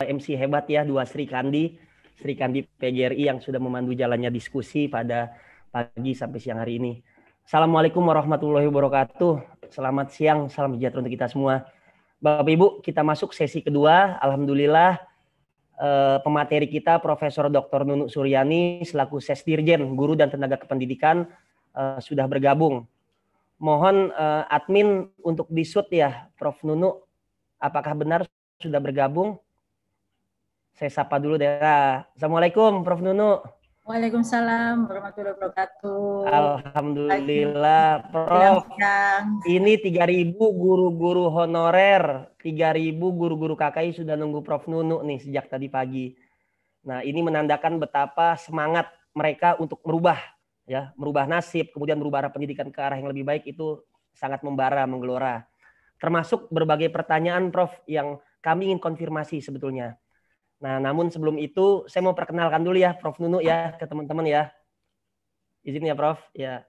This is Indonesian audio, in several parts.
MC hebat ya, dua Sri Kandi PGRI yang sudah memandu jalannya diskusi pada pagi sampai siang hari ini. Assalamualaikum warahmatullahi wabarakatuh. Selamat siang, salam sejahtera untuk kita semua. Bapak Ibu, kita masuk sesi kedua. Alhamdulillah pemateri kita Profesor Dr. Nunuk Suryani selaku Sesdirjen Guru dan Tenaga Kependidikan sudah bergabung. Mohon admin untuk disut ya, Prof. Nunuk, apakah benar sudah bergabung? Saya sapa dulu deh. Assalamualaikum, Prof. Nunuk. Waalaikumsalam warahmatullahi wabarakatuh. Alhamdulillah, Prof. Ini 3.000 guru-guru honorer, 3.000 guru-guru KKI sudah nunggu Prof. Nunuk nih sejak tadi pagi. Nah, ini menandakan betapa semangat mereka untuk merubah nasib, kemudian merubah arah pendidikan ke arah yang lebih baik, itu sangat membara, menggelora. Termasuk berbagai pertanyaan, Prof, yang kami ingin konfirmasi sebetulnya. Nah, namun sebelum itu saya mau perkenalkan dulu ya Prof. Nunuk ya ke teman-teman ya. Izin ya Prof. Ya.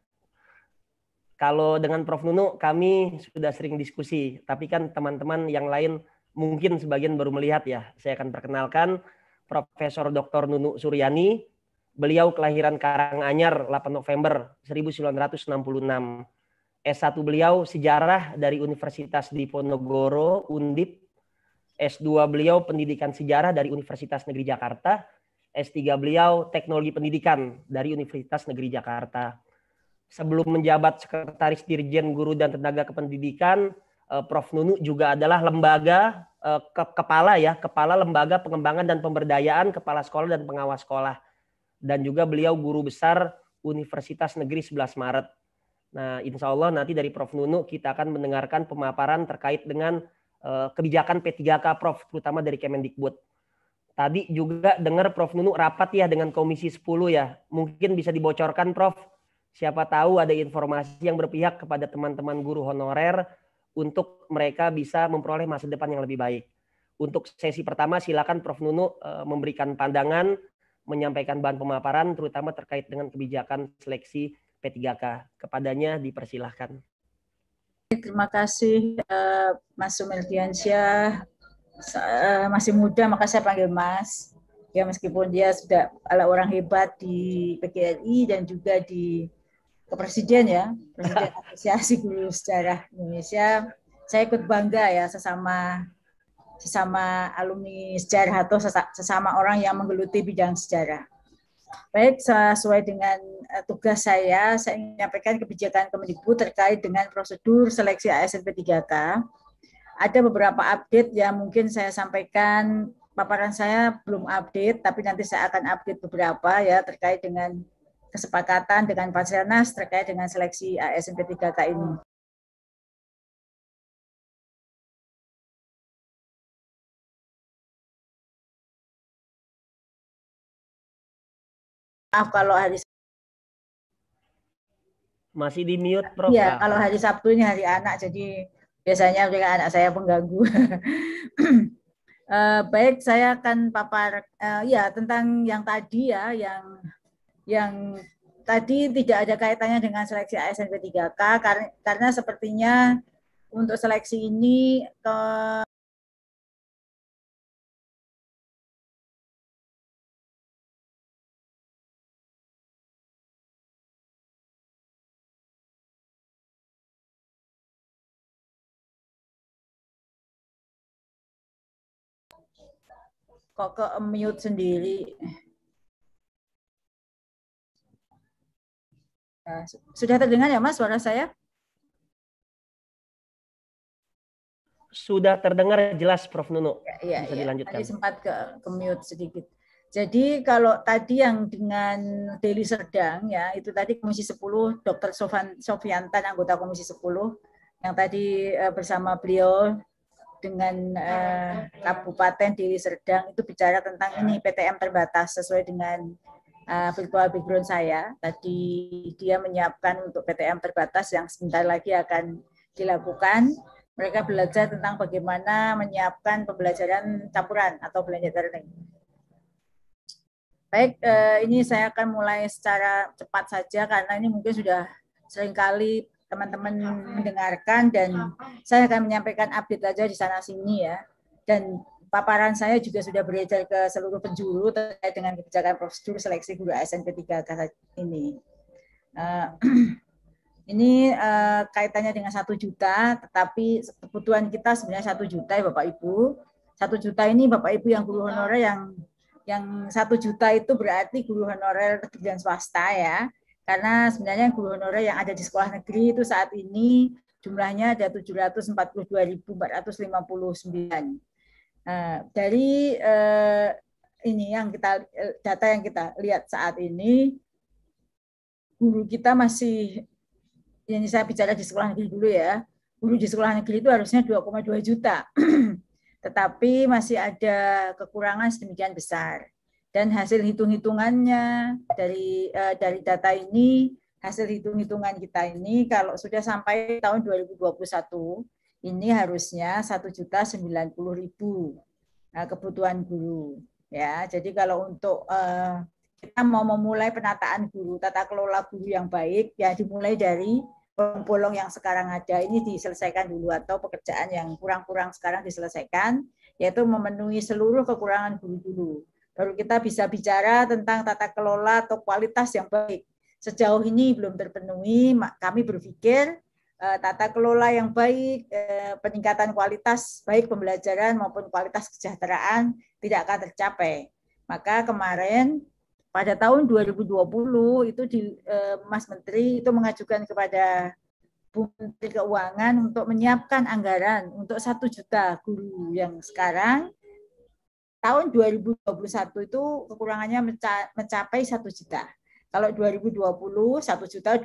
Kalau dengan Prof. Nunuk kami sudah sering diskusi, tapi kan teman-teman yang lain mungkin sebagian baru melihat ya. Saya akan perkenalkan Profesor Dr. Nunuk Suryani. Beliau kelahiran Karanganyar 8 November 1966. S1 beliau sejarah dari Universitas Diponegoro, Undip. S2 beliau pendidikan sejarah dari Universitas Negeri Jakarta. S3 beliau teknologi pendidikan dari Universitas Negeri Jakarta. Sebelum menjabat Sekretaris Dirjen Guru dan Tenaga Kependidikan, Prof. Nunuk juga adalah kepala Lembaga Pengembangan dan Pemberdayaan Kepala Sekolah dan Pengawas Sekolah. Dan juga beliau guru besar Universitas Negeri 11 Maret. Nah, insya Allah nanti dari Prof. Nunuk kita akan mendengarkan pemaparan terkait dengan kebijakan P3K, Prof, terutama dari Kemendikbud. Tadi juga dengar Prof. Nunuk rapat ya dengan Komisi 10 ya. Mungkin bisa dibocorkan, Prof. Siapa tahu ada informasi yang berpihak kepada teman-teman guru honorer untuk mereka bisa memperoleh masa depan yang lebih baik. Untuk sesi pertama silakan Prof. Nunuk memberikan pandangan, menyampaikan bahan pemaparan terutama terkait dengan kebijakan seleksi P3K. Kepadanya dipersilahkan. Terima kasih Mas Sumeldiansyah, masih muda maka saya panggil Mas. Ya meskipun dia sudah orang hebat di PGRI dan juga di Kepresiden ya, Presiden Asosiasi Guru Sejarah Indonesia. Saya ikut bangga ya sesama alumni sejarah atau sesama orang yang menggeluti bidang sejarah. Baik, sesuai dengan tugas saya ingin menyampaikan kebijakan Kemendikbud terkait dengan prosedur seleksi ASN P3K. Ada beberapa update yang mungkin saya sampaikan, paparan saya belum update, tapi nanti saya akan update beberapa ya terkait dengan kesepakatan dengan Basarnas terkait dengan seleksi ASN P3K ini. Maaf kalau hari masih di mute, Prof. Iya, kalau hari Sabtu ini hari anak, jadi biasanya anak saya pengganggu. Baik, saya akan papar ya tentang yang tadi ya, yang tadi tidak ada kaitannya dengan seleksi ASN P3K karena sepertinya untuk seleksi ini kok ke mute sendiri. Nah, sudah terdengar ya Mas suara saya? Sudah terdengar jelas Prof. Nunuk. Ya, bisa dilanjutkan. Tadi sempat ke mute sedikit. Jadi kalau tadi yang dengan Deli Serdang ya, itu tadi Komisi 10 Dr. Sofiantan anggota Komisi 10 yang tadi bersama beliau dengan Kabupaten Deli Serdang itu bicara tentang ini PTM terbatas sesuai dengan virtual background saya. Tadi dia menyiapkan untuk PTM terbatas yang sebentar lagi akan dilakukan. Mereka belajar tentang bagaimana menyiapkan pembelajaran campuran atau blended learning. Baik, ini saya akan mulai secara cepat saja karena ini mungkin sudah seringkali teman-teman mendengarkan dan saya akan menyampaikan update saja di sana sini ya. Dan paparan saya juga sudah beredar ke seluruh penjuru terkait dengan kebijakan prosedur seleksi guru ASN ketiga ini. Ini kaitannya dengan 1 juta, tetapi kebutuhan kita sebenarnya 1 juta ya Bapak Ibu. 1 juta ini Bapak Ibu yang guru honorer yang 1 juta itu berarti guru honorer negeri dan swasta ya. Karena sebenarnya guru honorer yang ada di sekolah negeri itu saat ini jumlahnya ada 742.459. Dari ini yang data yang kita lihat saat ini, guru kita masih, ini saya bicara di sekolah negeri dulu ya, guru di sekolah negeri itu harusnya 2,2 juta, tetapi masih ada kekurangan sedemikian besar. Dan hasil hitung-hitungannya dari data ini, hasil hitung-hitungan kita ini kalau sudah sampai tahun 2021, ini harusnya 1.090.000 kebutuhan guru. Ya, jadi kalau untuk kita mau memulai penataan guru, tata kelola guru yang baik, ya dimulai dari bolong-bolong yang sekarang ada ini diselesaikan dulu, atau pekerjaan yang kurang-kurang sekarang diselesaikan, yaitu memenuhi seluruh kekurangan guru dulu. Baru kita bisa bicara tentang tata kelola atau kualitas yang baik. Sejauh ini belum terpenuhi, kami berpikir tata kelola yang baik, peningkatan kualitas baik pembelajaran maupun kualitas kesejahteraan tidak akan tercapai. Maka kemarin pada tahun 2020 itu Mas Menteri itu mengajukan kepada Bu Menteri Keuangan untuk menyiapkan anggaran untuk 1 juta guru yang sekarang tahun 2021 itu kekurangannya mencapai 1 juta. Kalau 2020 1.020.000.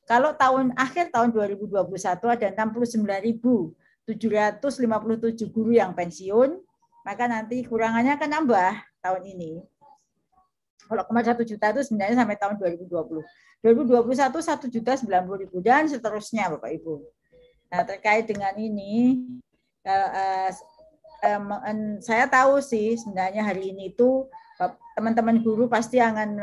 Kalau akhir tahun 2021 ada 69.757 guru yang pensiun, maka nanti kurangannya akan nambah tahun ini. Kalau kemarin 1 juta itu sebenarnya sampai tahun 2020. 2021 1.090.000 dan seterusnya Bapak Ibu. Nah, terkait dengan ini, saya tahu sih sebenarnya hari ini itu teman-teman guru pasti akan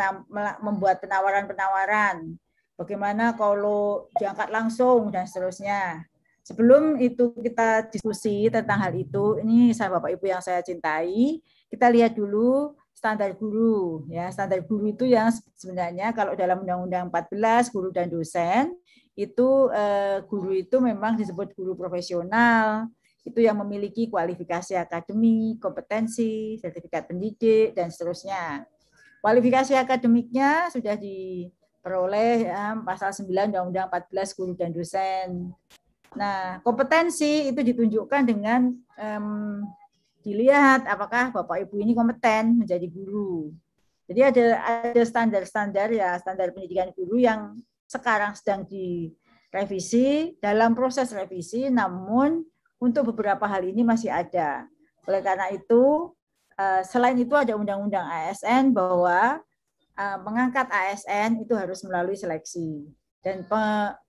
membuat penawaran-penawaran. Bagaimana kalau diangkat langsung dan seterusnya. Sebelum itu kita diskusi tentang hal itu, ini saya Bapak Ibu yang saya cintai, kita lihat dulu standar guru. Ya, standar guru itu yang sebenarnya kalau dalam Undang-Undang 14 guru dan dosen itu guru itu memang disebut guru profesional, itu yang memiliki kualifikasi akademik, kompetensi, sertifikat pendidik dan seterusnya. Kualifikasi akademiknya sudah diperoleh ya, pasal 9 Undang-Undang 14 guru dan dosen. Nah, kompetensi itu ditunjukkan dengan dilihat apakah Bapak Ibu ini kompeten menjadi guru. Jadi ada standar-standar ya, standar pendidikan guru yang sekarang sedang direvisi, dalam proses revisi, namun untuk beberapa hal ini masih ada. Oleh karena itu, selain itu ada Undang-Undang ASN bahwa mengangkat ASN itu harus melalui seleksi. Dan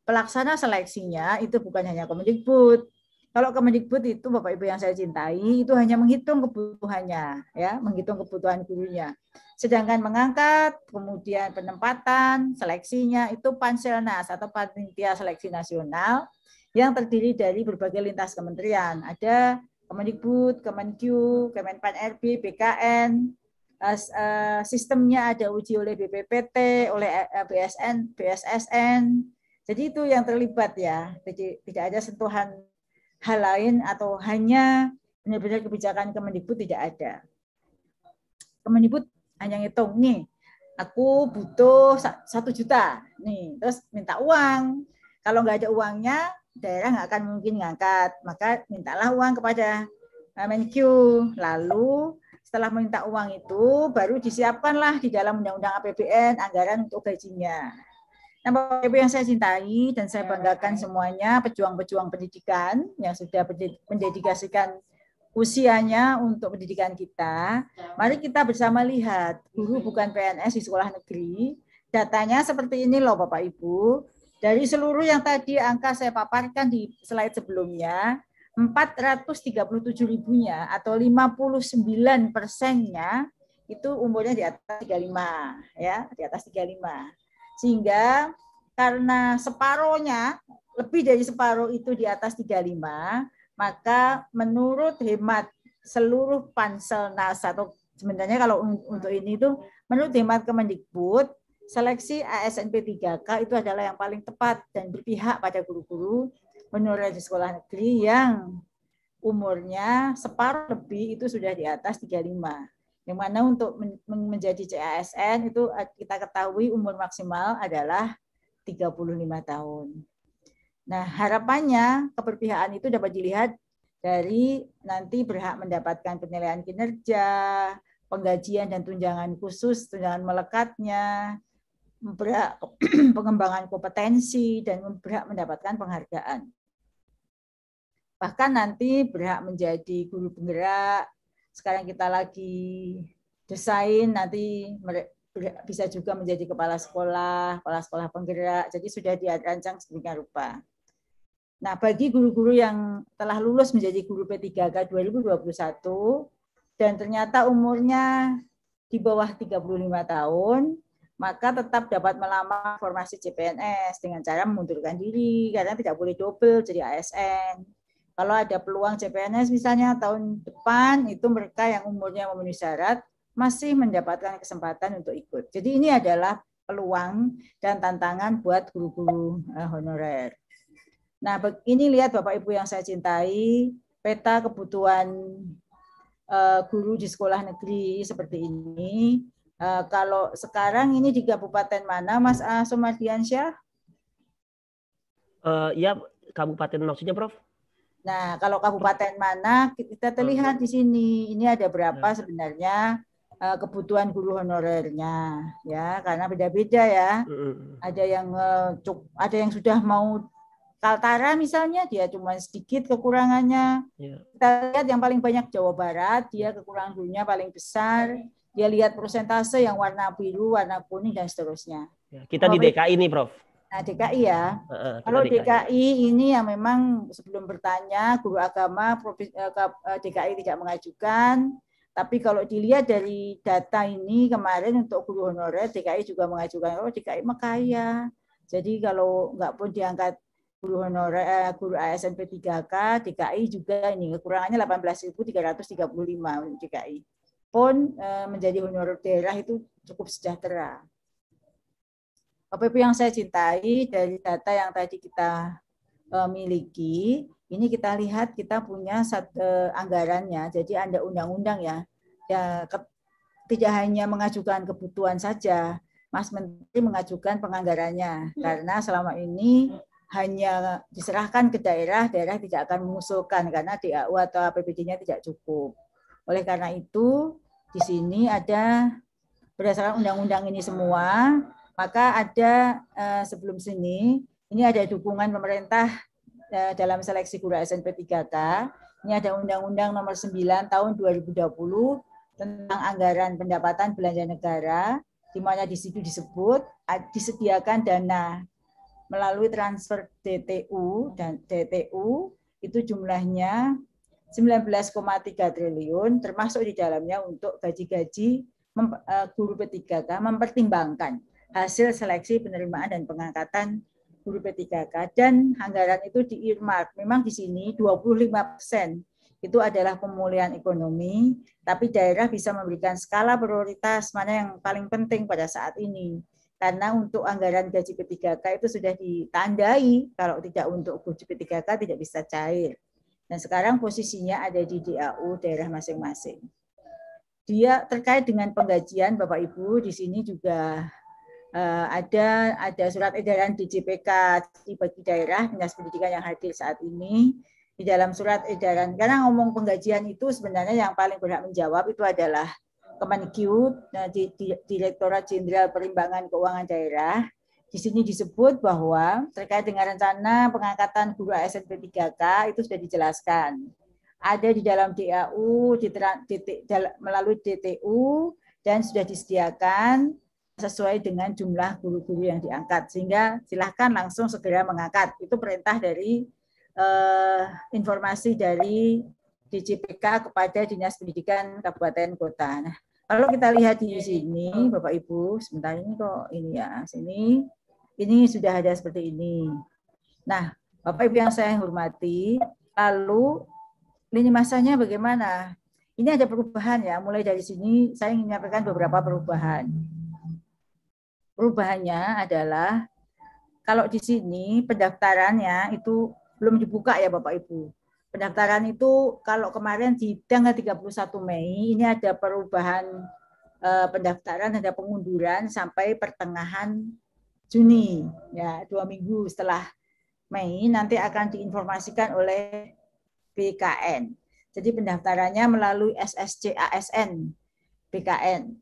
pelaksana seleksinya itu bukan hanya Kemendikbud. Kalau Kemendikbud itu Bapak Ibu yang saya cintai itu hanya menghitung kebutuhannya, ya, menghitung kebutuhan gurunya. Sedangkan mengangkat, kemudian penempatan, seleksinya itu Panselnas atau Panitia Seleksi Nasional yang terdiri dari berbagai lintas kementerian. Ada Kemendikbud, Kemenkyu, Kemenpan-RB, BKN, sistemnya ada uji oleh BPPT, oleh BSSN. Jadi itu yang terlibat ya. Jadi tidak ada sentuhan hal lain atau hanya benar-benar kebijakan Kemendikbud tidak ada. Kemendikbud hanya ngitung nih, aku butuh 1 juta nih, terus minta uang. Kalau nggak ada uangnya, daerah nggak akan mungkin ngangkat, maka mintalah uang kepada Menkyu. Lalu setelah minta uang itu baru disiapkanlah di dalam Undang-Undang APBN anggaran untuk gajinya. Nah, Bapak Ibu yang saya cintai dan saya banggakan semuanya pejuang-pejuang pendidikan yang sudah mendedikasikan usianya untuk pendidikan kita. Mari kita bersama lihat, guru bukan PNS di sekolah negeri. Datanya seperti ini loh Bapak Ibu. Dari seluruh yang tadi angka saya paparkan di slide sebelumnya, 437.000-nya atau 59%-nya itu umurnya di atas 35, ya, di atas 35. Sehingga karena separohnya, lebih dari separuh itu di atas 35, maka menurut hemat seluruh Panselnas atau sebenarnya kalau untuk ini itu menurut hemat Kemendikbud, seleksi ASN P3K itu adalah yang paling tepat dan berpihak pada guru-guru honorer di sekolah negeri yang umurnya separuh lebih itu sudah di atas 35. Yang mana untuk menjadi CASN itu kita ketahui umur maksimal adalah 35 tahun. Nah, harapannya keberpihakan itu dapat dilihat dari nanti berhak mendapatkan penilaian kinerja, penggajian dan tunjangan khusus, tunjangan melekatnya, berhak pengembangan kompetensi, dan berhak mendapatkan penghargaan. Bahkan nanti berhak menjadi guru penggerak. Sekarang kita lagi desain nanti bisa juga menjadi kepala sekolah penggerak. Jadi sudah dirancang sedemikian rupa. Nah, bagi guru-guru yang telah lulus menjadi guru P3K 2021 dan ternyata umurnya di bawah 35 tahun, maka tetap dapat melamar formasi CPNS dengan cara mengundurkan diri karena tidak boleh double jadi ASN. Kalau ada peluang CPNS misalnya tahun depan, itu mereka yang umurnya memenuhi syarat masih mendapatkan kesempatan untuk ikut. Jadi ini adalah peluang dan tantangan buat guru-guru honorer. Nah, ini lihat Bapak Ibu yang saya cintai, peta kebutuhan guru di sekolah negeri seperti ini. Kalau sekarang ini di kabupaten mana, Mas Somardiansyah? Ya, kabupaten maksudnya, Prof? Nah, kalau kabupaten mana kita terlihat di sini. Ini ada berapa sebenarnya kebutuhan guru honorernya, ya, karena beda-beda ya. Ada yang sudah mau Kaltara misalnya, dia cuma sedikit kekurangannya. Kita lihat yang paling banyak Jawa Barat, dia kekurangan gurunya paling besar. Dia lihat persentase yang warna biru, warna kuning, dan seterusnya. Kita di DKI nih, Prof. Nah, DKI ya. Kalau DKI ini yang memang sebelum bertanya, guru agama DKI tidak mengajukan. Tapi kalau dilihat dari data ini kemarin untuk guru honorer, DKI juga mengajukan. Oh, DKI mah kaya. Jadi kalau nggak pun diangkat guru honorer, guru ASN P3K, DKI juga ini kekurangannya 18.335 untuk DKI. Pun menjadi honorer daerah itu cukup sejahtera. Bapak Ibu yang saya cintai, dari data yang tadi kita miliki, ini kita lihat kita punya anggarannya, jadi ada undang-undang ya. Tidak hanya mengajukan kebutuhan saja, Mas Menteri mengajukan penganggarannya, karena selama ini hanya diserahkan ke daerah, daerah tidak akan mengusulkan karena DAU atau APBD-nya tidak cukup. Oleh karena itu, di sini ada berdasarkan undang-undang ini semua, maka ada sebelum sini, ini ada dukungan pemerintah dalam seleksi guru ASN P3K. Ini ada Undang-Undang Nomor 9 Tahun 2020 tentang anggaran pendapatan belanja negara, di mana di situ disebut disediakan dana melalui transfer DTU dan DTU itu jumlahnya 19,3 triliun, termasuk di dalamnya untuk gaji-gaji guru P3K mempertimbangkan hasil seleksi penerimaan dan pengangkatan guru P3K, dan anggaran itu di-earmark. Memang di sini 25% itu adalah pemulihan ekonomi, tapi daerah bisa memberikan skala prioritas mana yang paling penting pada saat ini. Karena untuk anggaran gaji P3K itu sudah ditandai, kalau tidak untuk gaji P3K tidak bisa cair. Dan sekarang posisinya ada di DAU daerah masing-masing. Dia terkait dengan penggajian, Bapak Ibu, di sini juga ada surat edaran DJPK bagi daerah Dinas Pendidikan yang hadir saat ini. Di dalam surat edaran, karena ngomong penggajian itu sebenarnya yang paling berhak menjawab itu adalah Kemenkeu, Direktorat Jenderal Perimbangan Keuangan Daerah. Di sini disebut bahwa terkait dengan rencana pengangkatan guru ASN P3K itu sudah dijelaskan. Ada di dalam DAU melalui DTU dan sudah disediakan sesuai dengan jumlah guru-guru yang diangkat, sehingga silahkan langsung segera mengangkat. Itu perintah dari informasi dari DJPK kepada Dinas Pendidikan Kabupaten Kota. Nah, kalau kita lihat di sini, Bapak Ibu, sebentar ini kok ini ya, ini sudah ada seperti ini. Nah, Bapak Ibu yang saya hormati, lalu lini masanya bagaimana? ini ada perubahan ya. Mulai dari sini saya ingin menyampaikan beberapa perubahan. Perubahannya adalah kalau di sini pendaftarannya itu belum dibuka ya Bapak Ibu. Pendaftaran itu kalau kemarin di tanggal 31 Mei ini ada perubahan pendaftaran, ada pengunduran sampai pertengahan Juni ya, 2 minggu setelah Mei nanti akan diinformasikan oleh BKN. Jadi pendaftarannya melalui SSC ASN BKN.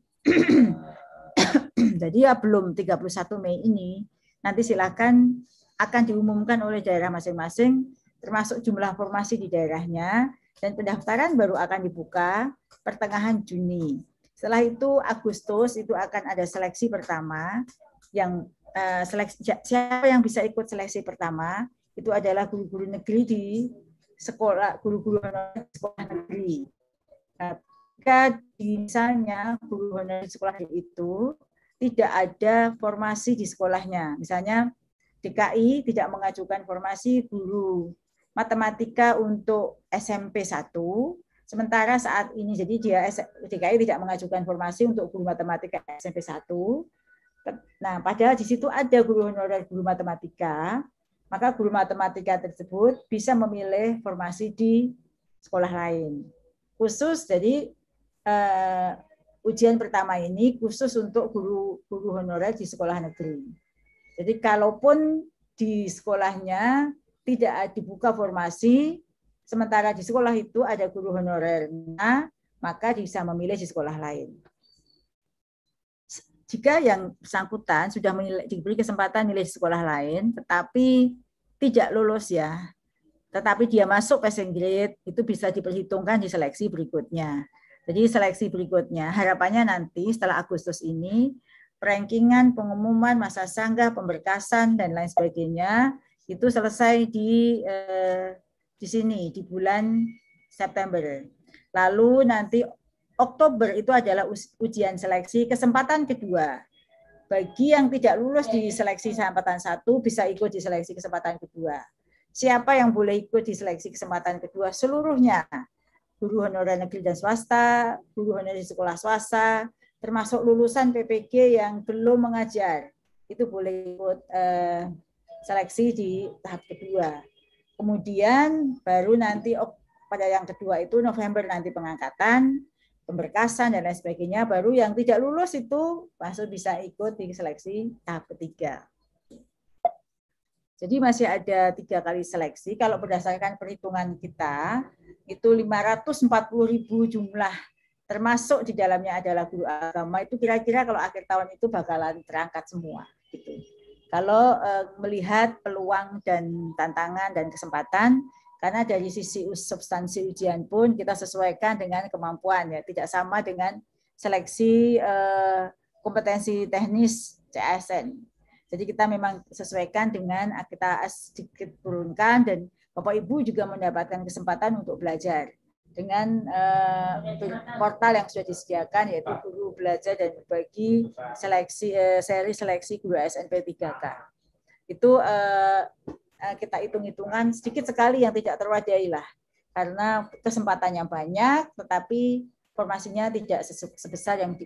Jadi ya belum 31 Mei ini, nanti silakan akan diumumkan oleh daerah masing-masing, termasuk jumlah formasi di daerahnya, dan pendaftaran baru akan dibuka pertengahan Juni. Setelah itu Agustus itu akan ada seleksi pertama, yang siapa yang bisa ikut seleksi pertama itu adalah guru-guru negeri di sekolah, guru-guru sekolah negeri. Nah, jika misalnya guru honorer di sekolah itu tidak ada formasi di sekolahnya. Misalnya DKI tidak mengajukan formasi guru matematika untuk SMP 1, sementara saat ini jadi DKI tidak mengajukan formasi untuk guru matematika SMP 1. Nah, padahal di situ ada guru honorer guru matematika, maka guru matematika tersebut bisa memilih formasi di sekolah lain. Khusus jadi ujian pertama ini khusus untuk guru honorer di sekolah negeri. Jadi kalaupun di sekolahnya tidak dibuka formasi, sementara di sekolah itu ada guru honorernya, maka bisa memilih di sekolah lain. Jika yang bersangkutan sudah diberi kesempatan milih di sekolah lain, tetapi tidak lulus ya, tetapi dia masuk passing grade, itu bisa diperhitungkan di seleksi berikutnya. Jadi seleksi berikutnya, harapannya nanti setelah Agustus ini, rankingan, pengumuman, masa sanggah, pemberkasan, dan lain sebagainya, itu selesai di sini, di bulan September. Lalu nanti Oktober itu adalah ujian seleksi kesempatan kedua. Bagi yang tidak lulus di seleksi kesempatan 1, bisa ikut di seleksi kesempatan kedua. Siapa yang boleh ikut di seleksi kesempatan kedua? Seluruhnya. Guru honorer negeri dan swasta, guru honorer di sekolah swasta, termasuk lulusan PPG yang belum mengajar, itu boleh ikut seleksi di tahap kedua. Kemudian baru nanti pada yang kedua itu November nanti pengangkatan, pemberkasan dan lain sebagainya, baru yang tidak lulus itu masuk bisa ikut di seleksi tahap ketiga. Jadi masih ada 3 kali seleksi. Kalau berdasarkan perhitungan kita, itu 540.000 jumlah, termasuk di dalamnya adalah guru agama, itu kira-kira kalau akhir tahun itu bakalan terangkat semua. Gitu. Kalau melihat peluang dan tantangan dan kesempatan, karena dari sisi substansi ujian pun kita sesuaikan dengan kemampuan, ya tidak sama dengan seleksi kompetensi teknis CASN. Jadi kita memang sesuaikan dengan kita sedikit turunkan, dan Bapak Ibu juga mendapatkan kesempatan untuk belajar dengan portal yang sudah disediakan, yaitu Guru Belajar dan Berbagi seri seleksi guru SNP 3K. Itu kita hitung-hitungan sedikit sekali yang tidak terwadahi lah, karena kesempatannya banyak, tetapi formasinya tidak sebesar yang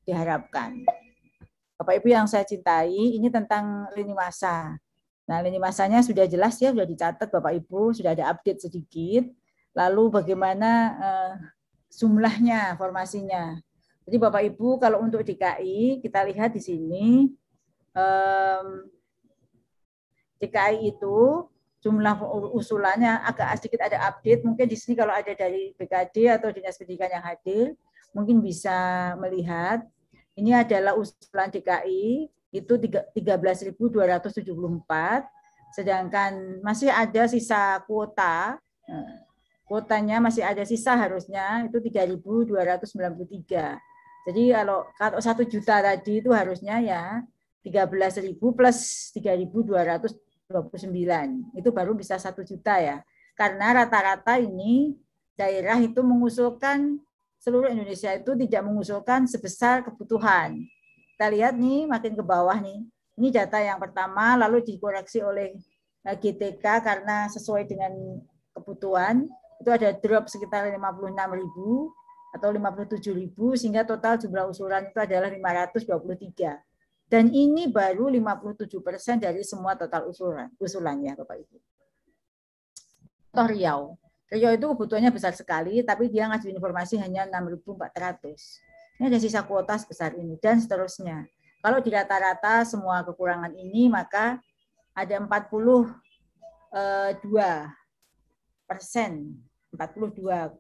diharapkan. Bapak Ibu yang saya cintai, ini tentang lini masa. Nah, lini masanya sudah jelas ya, sudah dicatat Bapak Ibu, sudah ada update sedikit. Lalu bagaimana jumlahnya, formasinya. Jadi Bapak Ibu kalau untuk DKI, kita lihat di sini, DKI itu jumlah usulannya agak sedikit ada update. Mungkin di sini kalau ada dari BKD atau Dinas Pendidikan yang hadir, mungkin bisa melihat. Ini adalah usulan DKI, itu 13.274, sedangkan masih ada sisa kuota, kuotanya masih ada sisa harusnya, itu 3.293. Jadi kalau 1 juta tadi itu harusnya ya 13.000 plus 3.229, itu baru bisa 1 juta ya. Karena rata-rata ini daerah itu mengusulkan, seluruh Indonesia itu tidak mengusulkan sebesar kebutuhan. Kita lihat nih makin ke bawah nih. Ini data yang pertama, lalu dikoreksi oleh GTK karena sesuai dengan kebutuhan. itu ada drop sekitar 56.000 atau 57.000, sehingga total jumlah usulan itu adalah 523. Dan ini baru 57% dari semua total usulannya, Bapak Ibu. Contoh Riau. Riau itu kebutuhannya besar sekali, tapi dia ngasih informasi hanya 6.400. Ini ada sisa kuota sebesar ini, dan seterusnya. Kalau di rata-rata semua kekurangan ini, maka ada 42%, 42,2%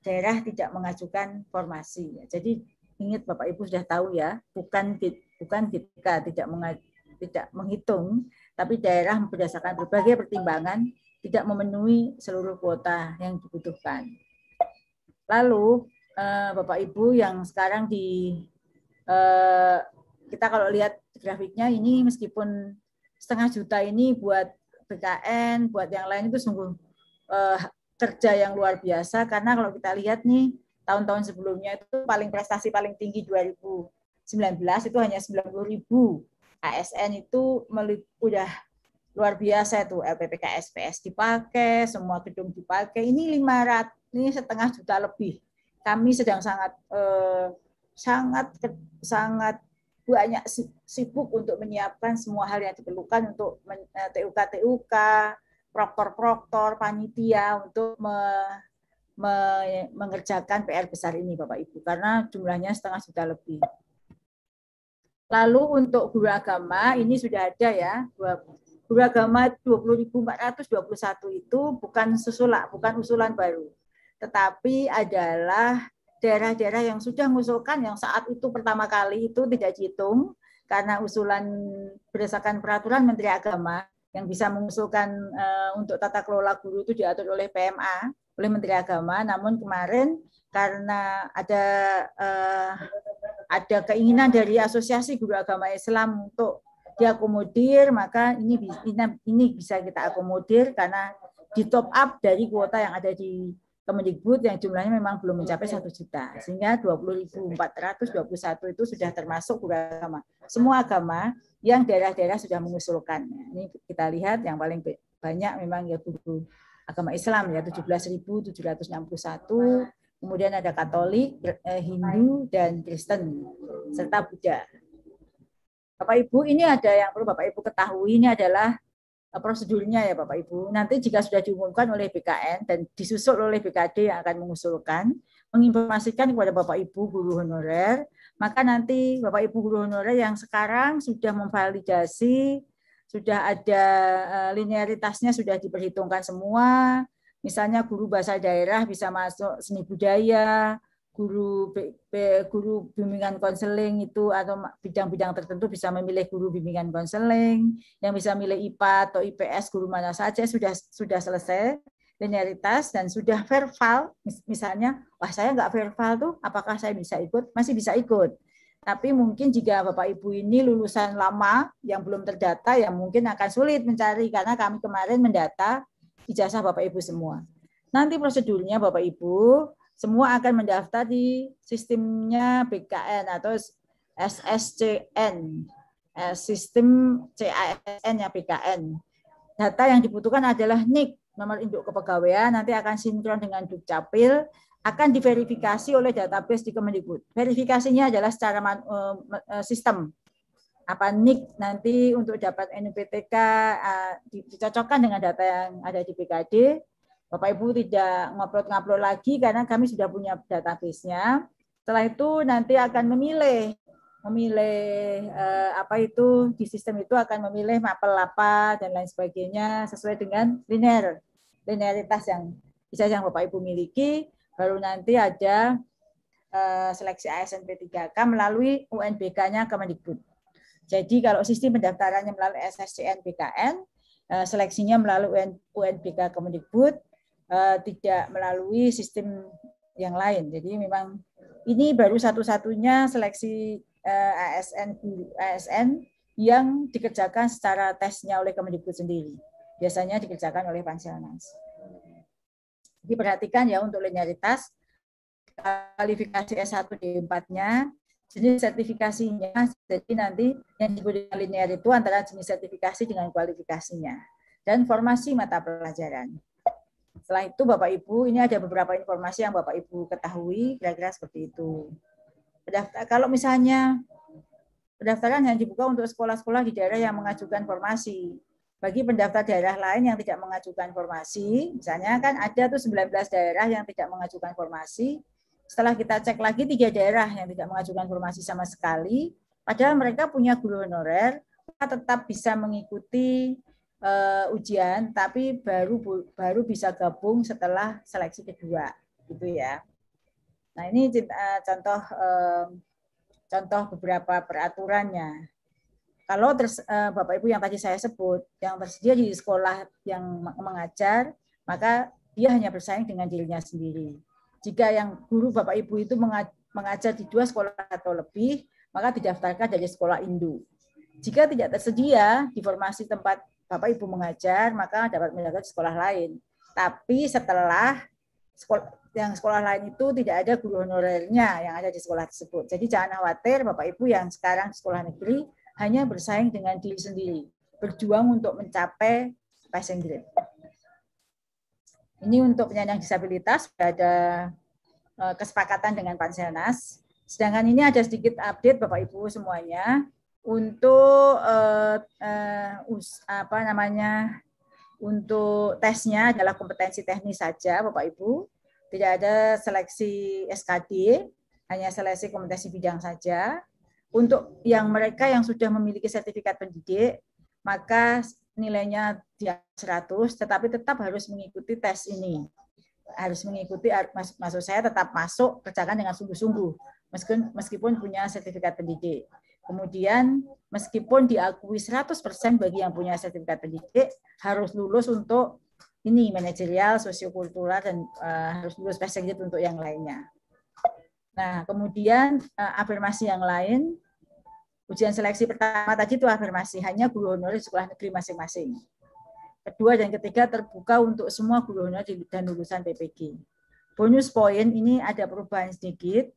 daerah tidak mengajukan formasi. Jadi ingat Bapak Ibu sudah tahu ya, bukan GTK tidak menghitung, tapi daerah berdasarkan berbagai pertimbangan tidak memenuhi seluruh kuota yang dibutuhkan. Lalu Bapak Ibu yang sekarang kita kalau lihat grafiknya ini, meskipun 0,5 juta ini buat BKN, buat yang lain itu sungguh kerja yang luar biasa, karena kalau kita lihat nih tahun-tahun sebelumnya itu prestasi paling tinggi 2019 itu hanya 90.000. ASN itu udah luar biasa itu, LPPK SPS dipakai, semua gedung dipakai. Ini 500, ini 0,5 juta lebih. Kami sedang sangat banyak sibuk untuk menyiapkan semua hal yang diperlukan untuk TUK, proktor, panitia untuk mengerjakan PR besar ini, Bapak Ibu, karena jumlahnya 0,5 juta lebih. Lalu untuk guru agama ini sudah ada ya, guru agama 20.421 itu bukan usulan baru, tetapi adalah daerah-daerah yang sudah mengusulkan, yang saat itu pertama kali itu tidak dihitung karena usulan berdasarkan peraturan Menteri Agama yang bisa mengusulkan untuk tata kelola guru itu diatur oleh PMA, oleh Menteri Agama. Namun kemarin karena ada keinginan dari Asosiasi Guru Agama Islam untuk diakomodir, maka ini bisa kita akomodir karena di top up dari kuota yang ada di Kemendikbud yang jumlahnya memang belum mencapai 1 juta, sehingga 20.421 itu sudah termasuk guru agama. Semua agama yang daerah-daerah sudah mengusulkan. Ini kita lihat yang paling banyak memang ya guru agama Islam ya 17.761, kemudian ada Katolik, Hindu, dan Kristen, serta Buddha. Bapak Ibu, ini ada yang perlu Bapak Ibu ketahui, ini adalah prosedurnya ya Bapak Ibu. Nanti jika sudah diumumkan oleh BKN dan disusul oleh BKD yang akan mengusulkan, menginformasikan kepada Bapak Ibu guru honorer, maka nanti Bapak Ibu guru honorer yang sekarang sudah memvalidasi, sudah ada linearitasnya sudah diperhitungkan semua, misalnya guru bahasa daerah bisa masuk seni budaya, guru bimbingan konseling itu atau bidang-bidang tertentu bisa memilih guru bimbingan konseling, yang bisa milih IPA atau IPS guru mana saja sudah selesai linearitas dan sudah verbal, misalnya wah saya nggak verbal tuh apakah saya bisa ikut? Masih bisa ikut. Tapi mungkin jika Bapak Ibu ini lulusan lama yang belum terdata, ya mungkin akan sulit mencari karena kami kemarin mendata ijazah Bapak Ibu semua. Nanti prosedurnya Bapak Ibu semua akan mendaftar di sistemnya BKN atau SSCN, sistem CASN-nya BKN. Data yang dibutuhkan adalah NIK, nomor induk kepegawaian, nanti akan sinkron dengan Dukcapil, akan diverifikasi oleh database di Kemendikbud. Verifikasinya adalah secara sistem. Apa NIK nanti untuk dapat NUPTK dicocokkan dengan data yang ada di BKD. Bapak Ibu tidak ngupload lagi karena kami sudah punya database-nya. Setelah itu nanti akan memilih apa itu di sistem itu akan memilih mapel apa dan lain sebagainya sesuai dengan linearitas yang bisa yang Bapak Ibu miliki. Baru nanti ada seleksi ASN P3K melalui UNBK-nya Kemendikbud. Jadi kalau sistem pendaftarannya melalui SSCN BKN, seleksinya melalui UNBK Kemendikbud, tidak melalui sistem yang lain. Jadi memang ini baru satu-satunya seleksi ASN yang dikerjakan secara tesnya oleh Kemendikbud sendiri. Biasanya dikerjakan oleh Panselnas. Diperhatikan ya untuk linearitas, kualifikasi S1 D4-nya, jenis sertifikasinya, jadi nanti yang disebut dengan linear itu antara jenis sertifikasi dengan kualifikasinya. dan formasi mata pelajaran. Setelah itu Bapak Ibu, ini ada beberapa informasi yang Bapak Ibu ketahui, kira-kira seperti itu. Kalau misalnya pendaftaran yang dibuka untuk sekolah-sekolah di daerah yang mengajukan formasi. Bagi pendaftar daerah lain yang tidak mengajukan formasi, misalnya kan ada tuh 19 daerah yang tidak mengajukan formasi. Setelah kita cek lagi 3 daerah yang tidak mengajukan formasi sama sekali, padahal mereka punya guru honorer, tetap bisa mengikuti ujian, tapi baru bisa gabung setelah seleksi kedua, gitu ya. Nah ini contoh beberapa peraturannya. Kalau Bapak Ibu yang tadi saya sebut, yang tersedia di sekolah yang mengajar, maka dia hanya bersaing dengan dirinya sendiri. Jika yang guru Bapak Ibu itu mengajar di 2 sekolah atau lebih, maka didaftarkan dari sekolah induk. Jika tidak tersedia di formasi tempat Bapak Ibu mengajar, maka dapat mendapat di sekolah lain. Tapi setelah sekolah lain itu tidak ada guru honorernya yang ada di sekolah tersebut. Jadi jangan khawatir Bapak Ibu yang sekarang di sekolah negeri hanya bersaing dengan diri sendiri, berjuang untuk mencapai passing grade. Ini untuk penyandang disabilitas sudah ada kesepakatan dengan Panselnas. Sedangkan ini ada sedikit update Bapak Ibu semuanya untuk untuk tesnya adalah kompetensi teknis saja Bapak Ibu. Tidak ada seleksi SKD, hanya seleksi kompetensi bidang saja. Untuk yang mereka yang sudah memiliki sertifikat pendidik, maka nilainya di 100, tetapi tetap harus mengikuti tes ini. Harus mengikuti, maksud saya tetap masuk, kerjakan dengan sungguh-sungguh, meskipun punya sertifikat pendidik. Kemudian, meskipun diakui 100% bagi yang punya sertifikat pendidik, harus lulus untuk ini manajerial, sosiokultural, dan harus lulus passing grade untuk yang lainnya. Nah, kemudian afirmasi yang lain, ujian seleksi pertama tadi itu afirmasi, hanya guru honorer di sekolah negeri masing-masing. Kedua dan ketiga terbuka untuk semua guru honorer dan lulusan PPG. Bonus poin ini ada perubahan sedikit,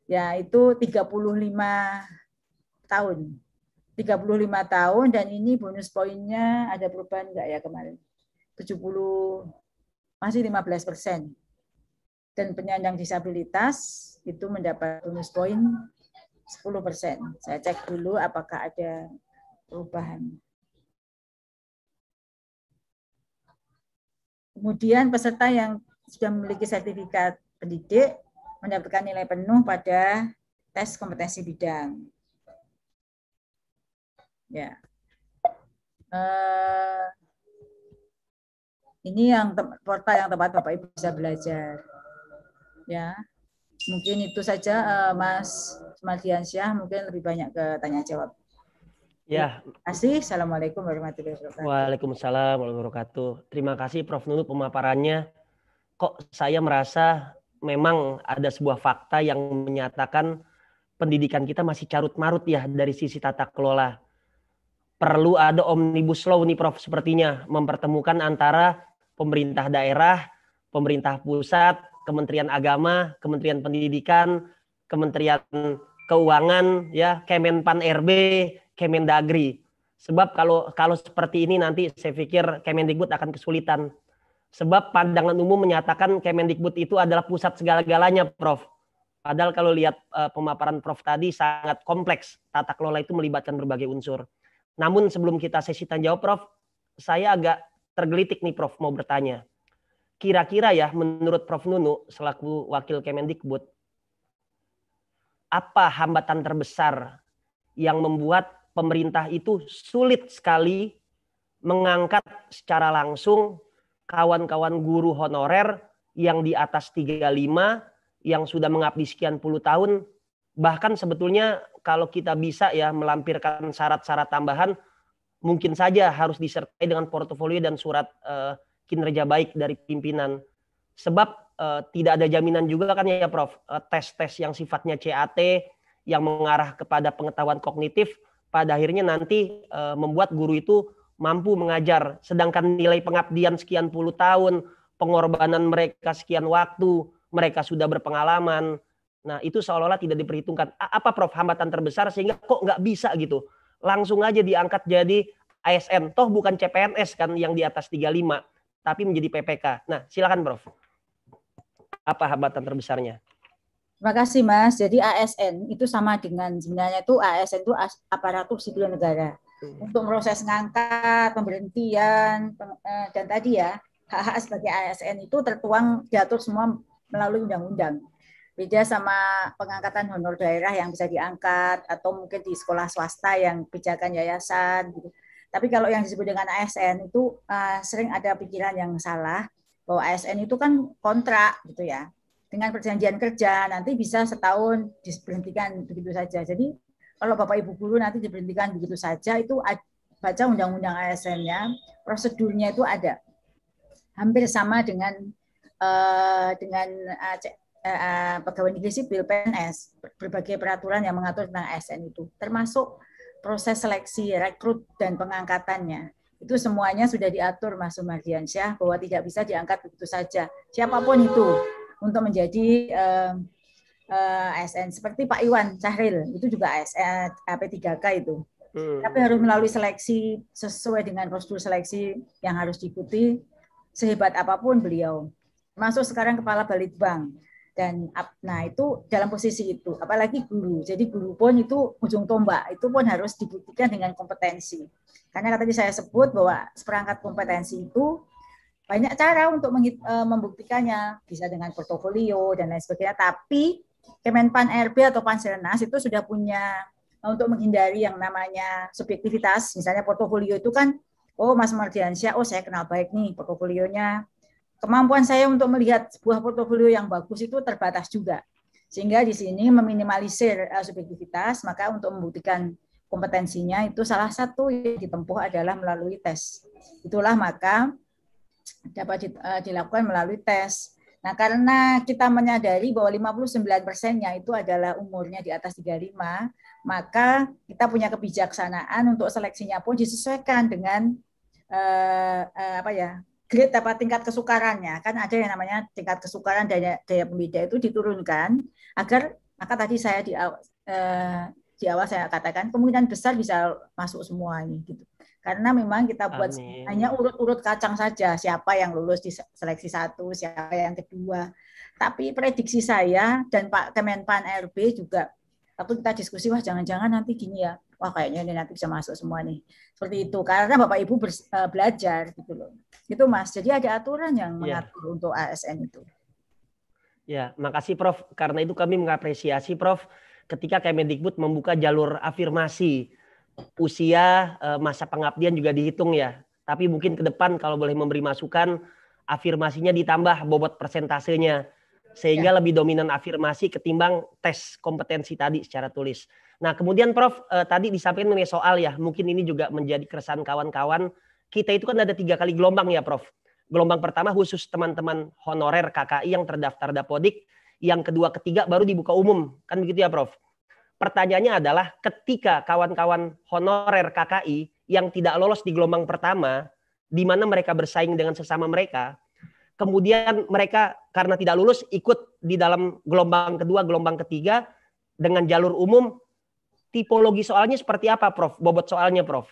yaitu 35 tahun. 35 tahun dan ini bonus poinnya ada perubahan enggak ya kemarin? 70, masih 15%. Dan penyandang disabilitas itu mendapat bonus poin 10%. Saya cek dulu apakah ada perubahan. Kemudian peserta yang sudah memiliki sertifikat pendidik mendapatkan nilai penuh pada tes kompetensi bidang. Ya. Ini yang portal yang tempat Bapak Ibu bisa belajar. Ya. Mungkin itu saja Mas Mardiansyah, mungkin lebih banyak ke tanya jawab. Ya. Terima kasih. Assalamualaikum warahmatullahi wabarakatuh. Waalaikumsalam warahmatullahi wabarakatuh. Terima kasih Prof. Nunu pemaparannya. Kok saya merasa memang ada sebuah fakta yang menyatakan pendidikan kita masih carut-marut ya dari sisi tata kelola. Perlu ada omnibus law nih Prof, sepertinya mempertemukan antara pemerintah daerah, pemerintah pusat, Kementerian Agama, Kementerian Pendidikan, Kementerian Keuangan, ya, Kemenpan RB, Kemendagri. Sebab kalau seperti ini nanti saya pikir Kemendikbud akan kesulitan. Sebab pandangan umum menyatakan Kemendikbud itu adalah pusat segala-galanya, Prof. Padahal kalau lihat pemaparan Prof tadi sangat kompleks. Tata kelola itu melibatkan berbagai unsur. Namun sebelum kita sesi tanya jawab, Prof, saya agak tergelitik nih, Prof, mau bertanya. Kira-kira ya menurut Prof Nunu selaku Wakil Kemendikbud, apa hambatan terbesar yang membuat pemerintah itu sulit sekali mengangkat secara langsung kawan-kawan guru honorer yang di atas 35, yang sudah mengabdi sekian puluh tahun, bahkan sebetulnya kalau kita bisa ya melampirkan syarat-syarat tambahan, mungkin saja harus disertai dengan portofolio dan surat kinerja baik dari pimpinan. Sebab tidak ada jaminan juga kan ya Prof, tes-tes yang sifatnya CAT yang mengarah kepada pengetahuan kognitif pada akhirnya nanti membuat guru itu mampu mengajar, sedangkan nilai pengabdian sekian puluh tahun, pengorbanan mereka sekian waktu, mereka sudah berpengalaman. Nah itu seolah-olah tidak diperhitungkan. Apa Prof hambatan terbesar sehingga kok nggak bisa gitu? Langsung aja diangkat jadi ASN. Toh bukan CPNS kan yang di atas 35, tapi menjadi PPK. Nah, silakan Prof. Apa hambatan terbesarnya? Terima kasih Mas. Jadi ASN itu sama dengan sebenarnya itu ASN itu aparatur sipil negara. Untuk proses ngangkat, pemberhentian, dan tadi ya hak-hak sebagai ASN itu tertuang diatur semua melalui undang-undang. Beda sama pengangkatan honor daerah yang bisa diangkat atau mungkin di sekolah swasta yang kebijakan yayasan gitu. Tapi kalau yang disebut dengan ASN itu sering ada pikiran yang salah bahwa ASN itu kan kontrak gitu ya. Dengan perjanjian kerja nanti bisa setahun diberhentikan begitu saja. Jadi kalau Bapak Ibu guru nanti diberhentikan begitu saja itu baca undang-undang ASN-nya, prosedurnya itu ada. Hampir sama dengan pegawai negeri sipil PNS, berbagai peraturan yang mengatur tentang ASN itu, termasuk proses seleksi, rekrut dan pengangkatannya. Itu semuanya sudah diatur Mas Sumardiansyah bahwa tidak bisa diangkat begitu saja. Siapapun itu untuk menjadi ASN seperti Pak Iwan Cahril itu juga ASN P3K itu. Tapi harus melalui seleksi sesuai dengan prosedur seleksi yang harus diikuti sehebat apapun beliau. Masuk sekarang kepala Balitbank dan nah itu dalam posisi itu apalagi guru. Jadi guru pun itu ujung tombak, itu pun harus dibuktikan dengan kompetensi. Karena tadi saya sebut bahwa seperangkat kompetensi itu banyak cara untuk membuktikannya, bisa dengan portofolio dan lain sebagainya, tapi Kemenpan RB atau Panselnas itu sudah punya untuk menghindari yang namanya subjektivitas. Misalnya portofolio itu kan, oh Mas Mardiansyah, oh saya kenal baik nih portofolionya. Kemampuan saya untuk melihat sebuah portofolio yang bagus itu terbatas juga. Sehingga di sini meminimalisir subjektivitas, maka untuk membuktikan kompetensinya itu salah satu yang ditempuh adalah melalui tes. Itulah maka dapat dilakukan melalui tes. Nah, karena kita menyadari bahwa 59%-nya itu adalah umurnya di atas 35, maka kita punya kebijaksanaan untuk seleksinya pun disesuaikan dengan grade tingkat kesukarannya. Kan ada yang namanya tingkat kesukaran daya pembeda itu diturunkan agar maka tadi saya di awal saya katakan kemungkinan besar bisa masuk semua ini gitu. Karena memang kita buat hanya urut-urut kacang saja, siapa yang lulus di seleksi 1, siapa yang kedua. Tapi prediksi saya dan Pak Kemenpan RB juga, waktu kita diskusi, wah jangan-jangan nanti gini ya, wah kayaknya ini nanti bisa masuk semua nih. Seperti itu, karena Bapak Ibu belajar gitu loh. Itu Mas, jadi ada aturan yang mengatur untuk ASN itu. Ya, makasih Prof. Karena itu kami mengapresiasi Prof. Ketika Kemendikbud membuka jalur afirmasi. Usia, masa pengabdian juga dihitung ya. Tapi mungkin ke depan kalau boleh memberi masukan, afirmasinya ditambah bobot persentasenya. Sehingga lebih dominan afirmasi ketimbang tes kompetensi tadi secara tulis. Nah kemudian Prof, tadi disampaikan mengenai soal ya. Mungkin ini juga menjadi keresahan kawan-kawan. Kita itu kan ada 3 kali gelombang ya Prof. Gelombang pertama khusus teman-teman honorer KKI yang terdaftar Dapodik. Yang kedua, ketiga baru dibuka umum. Kan begitu ya Prof? Pertanyaannya adalah ketika kawan-kawan honorer KKI yang tidak lolos di gelombang pertama, di mana mereka bersaing dengan sesama mereka, kemudian mereka karena tidak lulus ikut di dalam gelombang kedua, gelombang ketiga dengan jalur umum, tipologi soalnya seperti apa Prof? Bobot soalnya Prof?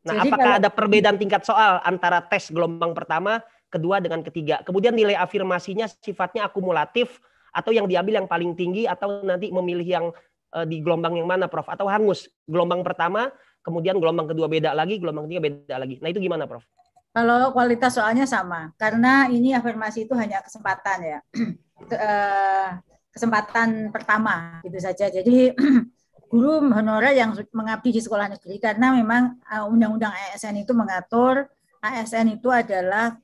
Nah, jadi apakah ada perbedaan tingkat soal antara tes gelombang pertama, kedua dengan ketiga? Kemudian nilai afirmasinya sifatnya akumulatif atau yang diambil yang paling tinggi atau nanti memilih yang di gelombang yang mana Prof? Atau hangus? Gelombang pertama, kemudian gelombang kedua beda lagi, gelombang ketiga beda lagi. Nah itu gimana Prof? Kalau kualitas soalnya sama, karena ini afirmasi itu hanya kesempatan ya. Kesempatan pertama gitu saja. Jadi guru honorer yang mengabdi di sekolah negeri, karena memang undang-undang ASN itu mengatur ASN itu adalah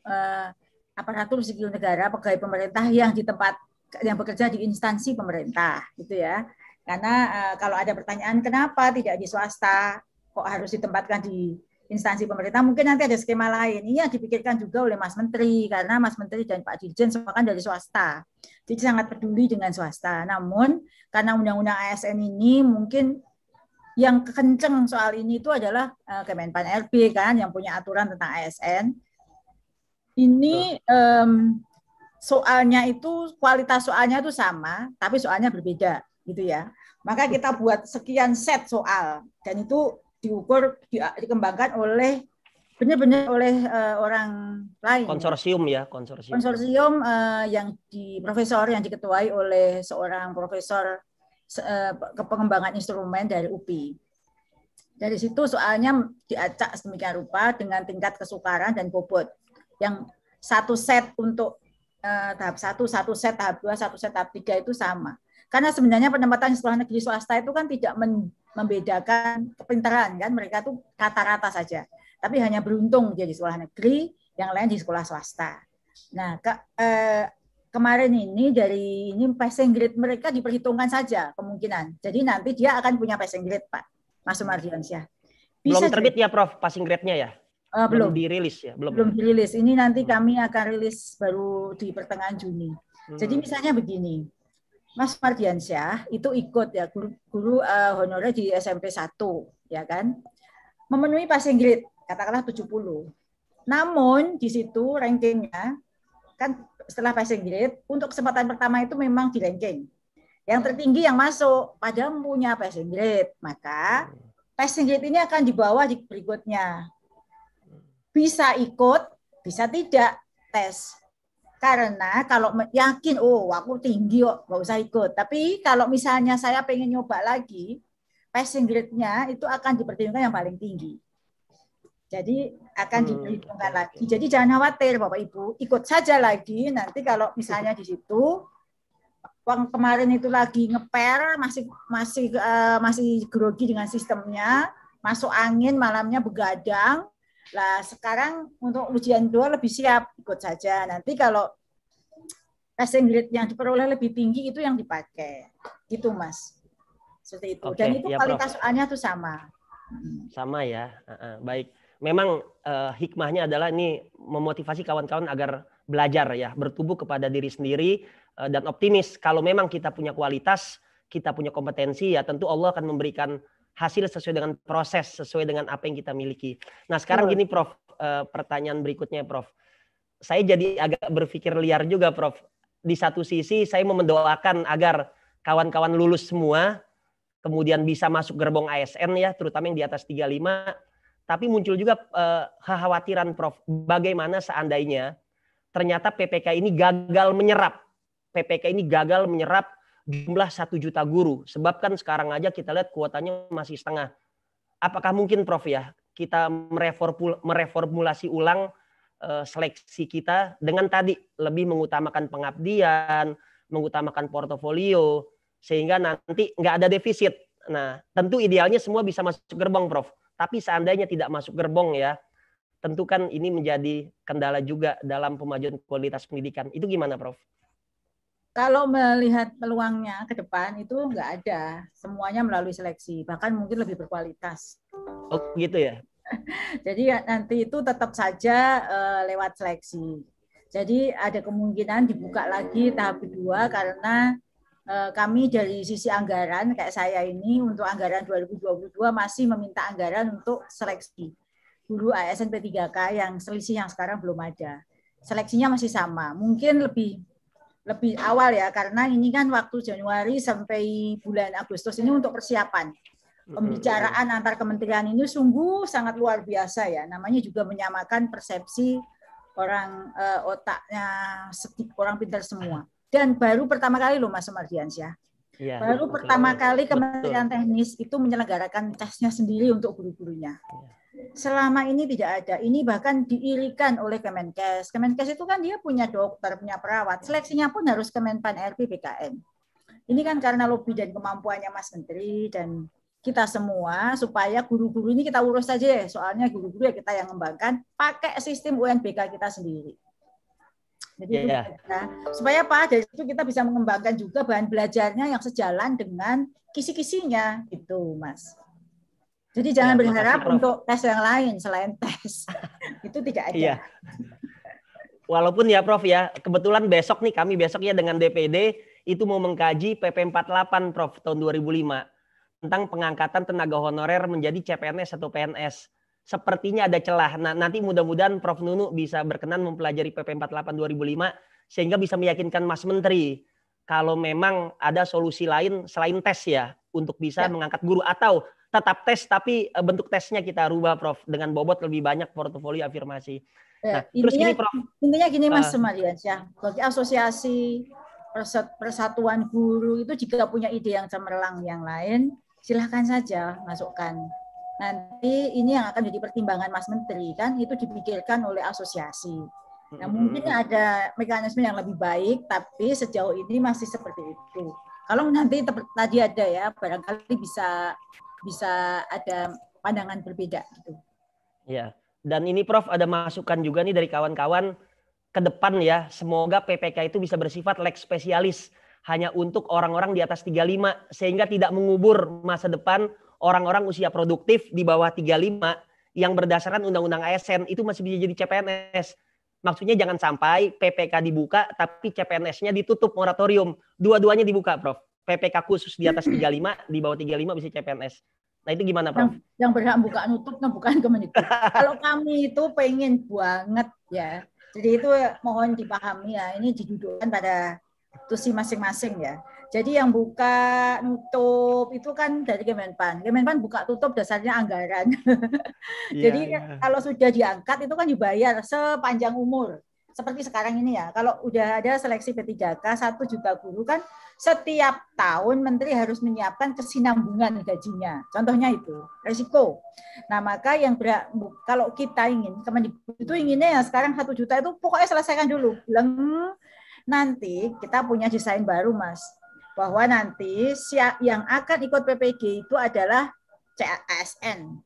aparatur sipil negara, pegawai pemerintah yang bekerja di instansi pemerintah gitu ya. Karena kalau ada pertanyaan kenapa tidak di swasta, kok harus ditempatkan di instansi pemerintah, mungkin nanti ada skema lain. Ini yang dipikirkan juga oleh Mas Menteri, karena Mas Menteri dan Pak Dirjen semua kan dari swasta. Jadi sangat peduli dengan swasta. Namun karena undang-undang ASN ini mungkin yang kenceng soal ini itu adalah Kemenpan RB kan, yang punya aturan tentang ASN. Ini soalnya itu, kualitas soalnya itu sama, tapi soalnya berbeda gitu ya. Maka kita buat sekian set soal dan itu diukur, dikembangkan oleh benar-benar oleh orang lain. Konsorsium ya, konsorsium. Konsorsium yang profesor yang diketuai oleh seorang profesor pengembangan instrumen dari UPI. Dari situ soalnya diacak sedemikian rupa dengan tingkat kesukaran dan bobot. Yang satu set untuk tahap 1, satu set tahap 2, satu set tahap 3 itu sama. Karena sebenarnya penempatan sekolah negeri swasta itu kan tidak membedakan kepintaran kan, mereka tuh rata-rata saja. Tapi hanya beruntung dia di sekolah negeri, yang lain di sekolah swasta. Nah, kemarin ini dari ini passing grade mereka diperhitungkan saja kemungkinan. Jadi nanti dia akan punya passing grade, Pak Mas Sumardiansyah. Belum terbit ya Prof passing grade-nya ya? Belum dirilis ya? Belum dirilis. Ini nanti kami akan rilis baru di pertengahan Juni. Jadi misalnya begini, Mas Sumardiansyah itu ikut ya guru honorer di SMP 1, ya kan? Memenuhi passing grade, katakanlah 70. Namun di situ rankingnya kan setelah passing grade untuk kesempatan pertama itu memang di ranking. Yang tertinggi yang masuk pada punya passing grade, maka passing grade ini akan dibawa di berikutnya. Bisa ikut, bisa tidak tes. Karena kalau yakin, oh aku tinggi kok, nggak usah ikut. Tapi kalau misalnya saya pengen nyoba lagi, passing grade-nya itu akan dipertimbangkan yang paling tinggi. Jadi akan diperhitungkan lagi. Jadi jangan khawatir Bapak Ibu, ikut saja lagi. Nanti kalau misalnya di situ kemarin itu lagi ngeper, masih grogi dengan sistemnya, masuk angin, malamnya begadang. Lah sekarang untuk ujian 2 lebih siap, ikut saja. Nanti kalau passing grade yang diperoleh lebih tinggi itu yang dipakai. Gitu Mas. Seperti itu. Dan itu ya, kualitas soalnya tuh sama. Sama ya. Baik. Memang hikmahnya adalah ini memotivasi kawan-kawan agar belajar ya, bertumbuh kepada diri sendiri dan optimis. Kalau memang kita punya kualitas, kita punya kompetensi, ya tentu Allah akan memberikan hasil sesuai dengan proses, sesuai dengan apa yang kita miliki. Nah sekarang gini Prof, pertanyaan berikutnya Prof. Saya jadi agak berpikir liar juga Prof. Di satu sisi saya mendoakan agar kawan-kawan lulus semua, kemudian bisa masuk gerbong ASN ya, terutama yang di atas 35. Tapi muncul juga kekhawatiran Prof, bagaimana seandainya ternyata PPK ini gagal menyerap. PPK ini gagal menyerap jumlah 1 juta guru. Sebab kan sekarang aja kita lihat kuotanya masih setengah. Apakah mungkin Prof ya, kita mereformulasi ulang seleksi kita dengan tadi lebih mengutamakan pengabdian, mengutamakan portofolio, sehingga nanti nggak ada defisit. Nah, tentu idealnya semua bisa masuk gerbong Prof. Tapi seandainya tidak masuk gerbong ya, tentu kan ini menjadi kendala juga dalam pemajuan kualitas pendidikan. Itu gimana Prof? Kalau melihat peluangnya ke depan itu nggak ada. Semuanya melalui seleksi, bahkan mungkin lebih berkualitas. Oh gitu ya? Jadi nanti itu tetap saja lewat seleksi. Jadi ada kemungkinan dibuka lagi tahap kedua karena kami dari sisi anggaran, kayak saya ini untuk anggaran 2022 masih meminta anggaran untuk seleksi guru ASN P3K yang selisih yang sekarang belum ada. Seleksinya masih sama, mungkin lebih awal ya, karena ini kan waktu Januari sampai bulan Agustus ini untuk persiapan. Pembicaraan antar kementerian ini sungguh sangat luar biasa ya, namanya juga menyamakan persepsi orang otaknya orang pintar semua. Dan baru pertama kali loh Mas Sumardiansyah. Ya, baru pertama kali Kementerian Teknis itu menyelenggarakan tesnya sendiri untuk guru-gurunya. Selama ini tidak ada. Ini bahkan diirikan oleh Kemenkes. Kemenkes itu kan dia punya dokter, punya perawat. Seleksinya pun harus Kemenpan RB BKN. Ini kan karena lobby dan kemampuannya Mas Menteri dan kita semua supaya guru-guru ini kita urus saja ya. Soalnya guru-guru ya kita yang mengembangkan pakai sistem UNBK kita sendiri. Jadi itu supaya apa? Dari situ kita bisa mengembangkan juga bahan belajarnya yang sejalan dengan kisi-kisinya gitu, Mas. Jadi jangan berharap untuk tes yang lain selain tes. Itu tidak ada. Iya. Walaupun ya Prof ya, kebetulan besok nih kami besok ya dengan DPD itu mau mengkaji PP 48 Prof tahun 2005 tentang pengangkatan tenaga honorer menjadi CPNS atau PNS. Sepertinya ada celah. Nah, nanti mudah-mudahan Prof Nunu bisa berkenan mempelajari PP 48 2005 sehingga bisa meyakinkan Mas Menteri kalau memang ada solusi lain selain tes ya untuk bisa mengangkat guru, atau tetap tes tapi bentuk tesnya kita rubah Prof dengan bobot lebih banyak portofolio afirmasi. Nah, terus intinya, ini Prof. Intinya gini Mas Mariansyah, bagi asosiasi persatuan guru itu jika punya ide yang cemerlang yang lain, silahkan saja masukkan. Nanti ini yang akan jadi pertimbangan Mas Menteri kan, itu dipikirkan oleh asosiasi. Nah, mungkin ada mekanisme yang lebih baik, tapi sejauh ini masih seperti itu. Kalau nanti tadi ada ya, barangkali bisa ada pandangan berbeda gitu. Ya, dan ini Prof ada masukan juga nih dari kawan-kawan ke depan ya, semoga PPK itu bisa bersifat lex spesialis hanya untuk orang-orang di atas 35 sehingga tidak mengubur masa depan orang-orang usia produktif di bawah 35 yang berdasarkan undang-undang ASN itu masih bisa jadi CPNS. Maksudnya jangan sampai PPK dibuka tapi CPNS-nya ditutup moratorium. Dua-duanya dibuka, Prof. PPK khusus di atas 35, di bawah 35 bisa CPNS. Nah itu gimana, Prof? Yang berhak buka nutup, bukan Kemendikbud. Kalau kami itu pengen banget ya. Jadi itu mohon dipahami ya, ini didudukkan pada tusi masing-masing ya. Jadi yang buka nutup itu kan dari Kemenpan. Kemenpan buka tutup dasarnya anggaran. Jadi kalau sudah diangkat itu kan dibayar sepanjang umur. Seperti sekarang ini ya, kalau udah ada seleksi P3K 1 juta guru kan setiap tahun Menteri harus menyiapkan kesinambungan gajinya. Contohnya itu, resiko. Nah, maka yang kalau kita ingin, Kemendikbud itu inginnya ya sekarang 1 juta itu pokoknya selesaikan dulu. Bilang nanti kita punya desain baru, Mas. Bahwa nanti yang akan ikut PPG itu adalah ASN.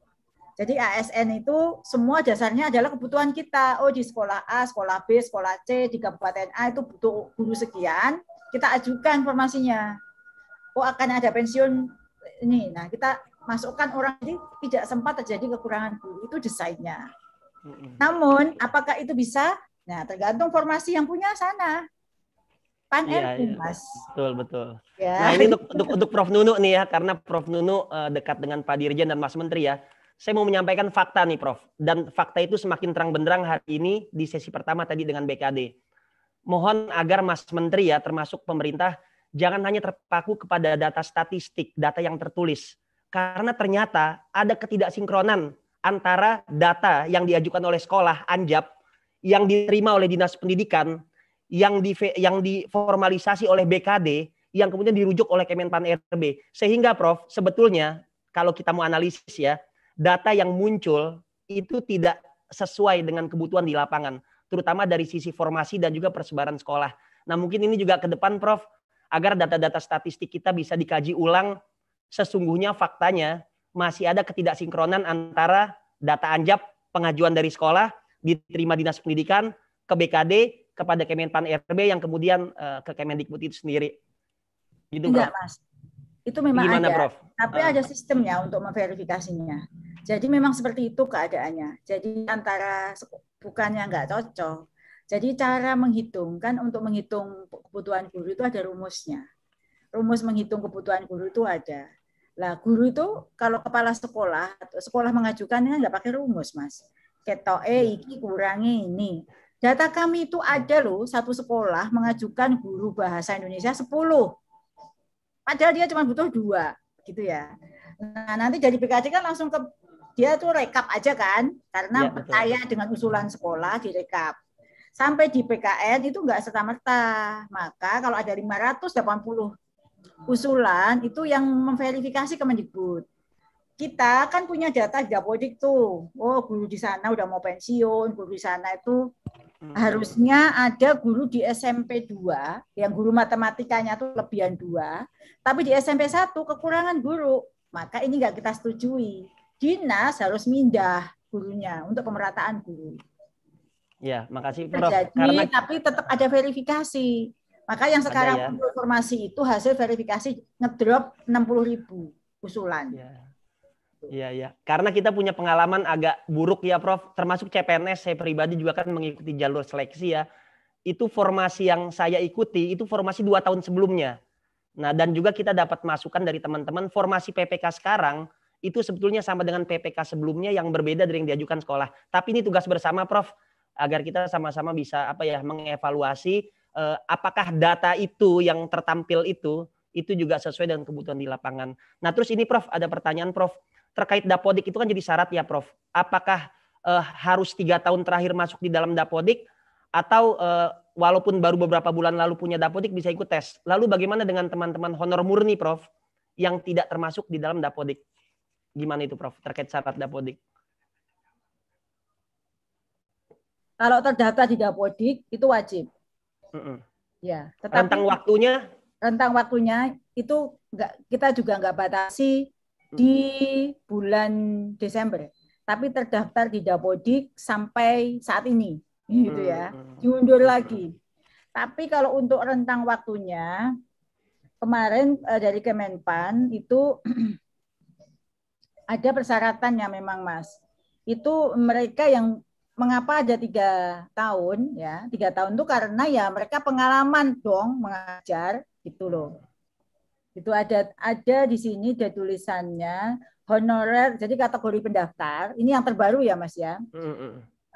Jadi ASN itu semua dasarnya adalah kebutuhan kita. Oh, di sekolah A, sekolah B, sekolah C, di Kabupaten A itu butuh guru sekian, kita ajukan informasinya. Oh, akan ada pensiun ini. Nah, kita masukkan orang ini tidak sempat terjadi kekurangan guru. Itu desainnya. Namun, apakah itu bisa? Nah, tergantung formasi yang punya sana. Iya, Mas. Betul. Ya. Nah, ini untuk Prof Nunu nih ya, karena Prof Nunu dekat dengan Pak Dirjen dan Mas Menteri ya. Saya mau menyampaikan fakta nih, Prof. Dan fakta itu semakin terang benderang hari ini di sesi pertama tadi dengan BKD. Mohon agar Mas Menteri ya, termasuk pemerintah, jangan hanya terpaku kepada data statistik, data yang tertulis. Karena ternyata ada ketidaksinkronan antara data yang diajukan oleh sekolah, ANJAP, yang diterima oleh Dinas Pendidikan, yang diformalisasi oleh BKD, yang kemudian dirujuk oleh Kemenpan RB. Sehingga, Prof, sebetulnya kalau kita mau analisis ya, data yang muncul itu tidak sesuai dengan kebutuhan di lapangan, terutama dari sisi formasi dan juga persebaran sekolah. Nah, mungkin ini juga ke depan, Prof, agar data-data statistik kita bisa dikaji ulang. Sesungguhnya faktanya masih ada ketidaksinkronan antara data ANJAP, pengajuan dari sekolah, diterima Dinas Pendidikan, ke BKD, kepada Kemenpan RB, yang kemudian ke Kemendikbud itu sendiri. Gitu, Enggak, Prof. Mas. Itu memang gimana, ada, Prof? Tapi ada sistemnya untuk memverifikasinya. Jadi memang seperti itu keadaannya. Jadi antara bukannya nggak cocok. Jadi cara menghitung kan, untuk menghitung kebutuhan guru itu ada rumusnya. Rumus menghitung kebutuhan guru itu ada. Lah guru itu kalau kepala sekolah mengajukan kan nggak pakai rumus, Mas. Ketoke iki kurangi ini. Data kami itu ada loh, satu sekolah mengajukan guru bahasa Indonesia 10. Padahal dia cuma butuh 2, gitu ya. Nah, nanti dari BKD kan langsung ke dia tuh rekap aja kan, karena percaya dengan usulan sekolah direkap. Sampai di PKN itu enggak serta-merta. Maka kalau ada 580 usulan itu yang memverifikasi Kemendikbud. Kita kan punya data Dapodik tuh. Oh, guru di sana udah mau pensiun, guru di sana itu harusnya ada guru di SMP 2, yang guru matematikanya tuh lebihan 2, tapi di SMP 1 kekurangan guru. Maka ini nggak kita setujui. Dinas harus mindah gurunya untuk pemerataan guru. Ya, makasih Prof. Karena tapi tetap ada verifikasi. Maka yang sekarang untuk informasi itu hasil verifikasi ngedrop 60.000 usulan. Iya. Karena kita punya pengalaman agak buruk ya, Prof. Termasuk CPNS, saya pribadi juga kan mengikuti jalur seleksi ya. Itu formasi yang saya ikuti, itu formasi 2 tahun sebelumnya. Nah, dan juga kita dapat masukan dari teman-teman, formasi PPK sekarang itu sebetulnya sama dengan PPK sebelumnya yang berbeda dari yang diajukan sekolah. Tapi ini tugas bersama, Prof, agar kita sama-sama bisa mengevaluasi apakah data itu yang tertampil itu juga sesuai dengan kebutuhan di lapangan. Nah, terus ini Prof, ada pertanyaan Prof. terkait Dapodik itu kan jadi syarat ya Prof. Apakah harus 3 tahun terakhir masuk di dalam Dapodik atau walaupun baru beberapa bulan lalu punya Dapodik bisa ikut tes? Lalu bagaimana dengan teman-teman honor murni Prof yang tidak termasuk di dalam Dapodik? Gimana itu Prof terkait syarat Dapodik? Kalau terdaftar di Dapodik itu wajib. Ya, tetapi rentang waktunya itu kita juga nggak batasi di bulan Desember, tapi terdaftar di Dapodik sampai saat ini, gitu ya, diundur lagi. Tapi kalau untuk rentang waktunya, kemarin dari Kemenpan itu ada persyaratannya memang Mas. Itu mereka yang mengapa ada 3 tahun ya, 3 tahun itu karena ya mereka pengalaman dong mengajar gitu loh. Itu ada di sini ada tulisannya honorer, jadi kategori pendaftar ini yang terbaru ya Mas ya.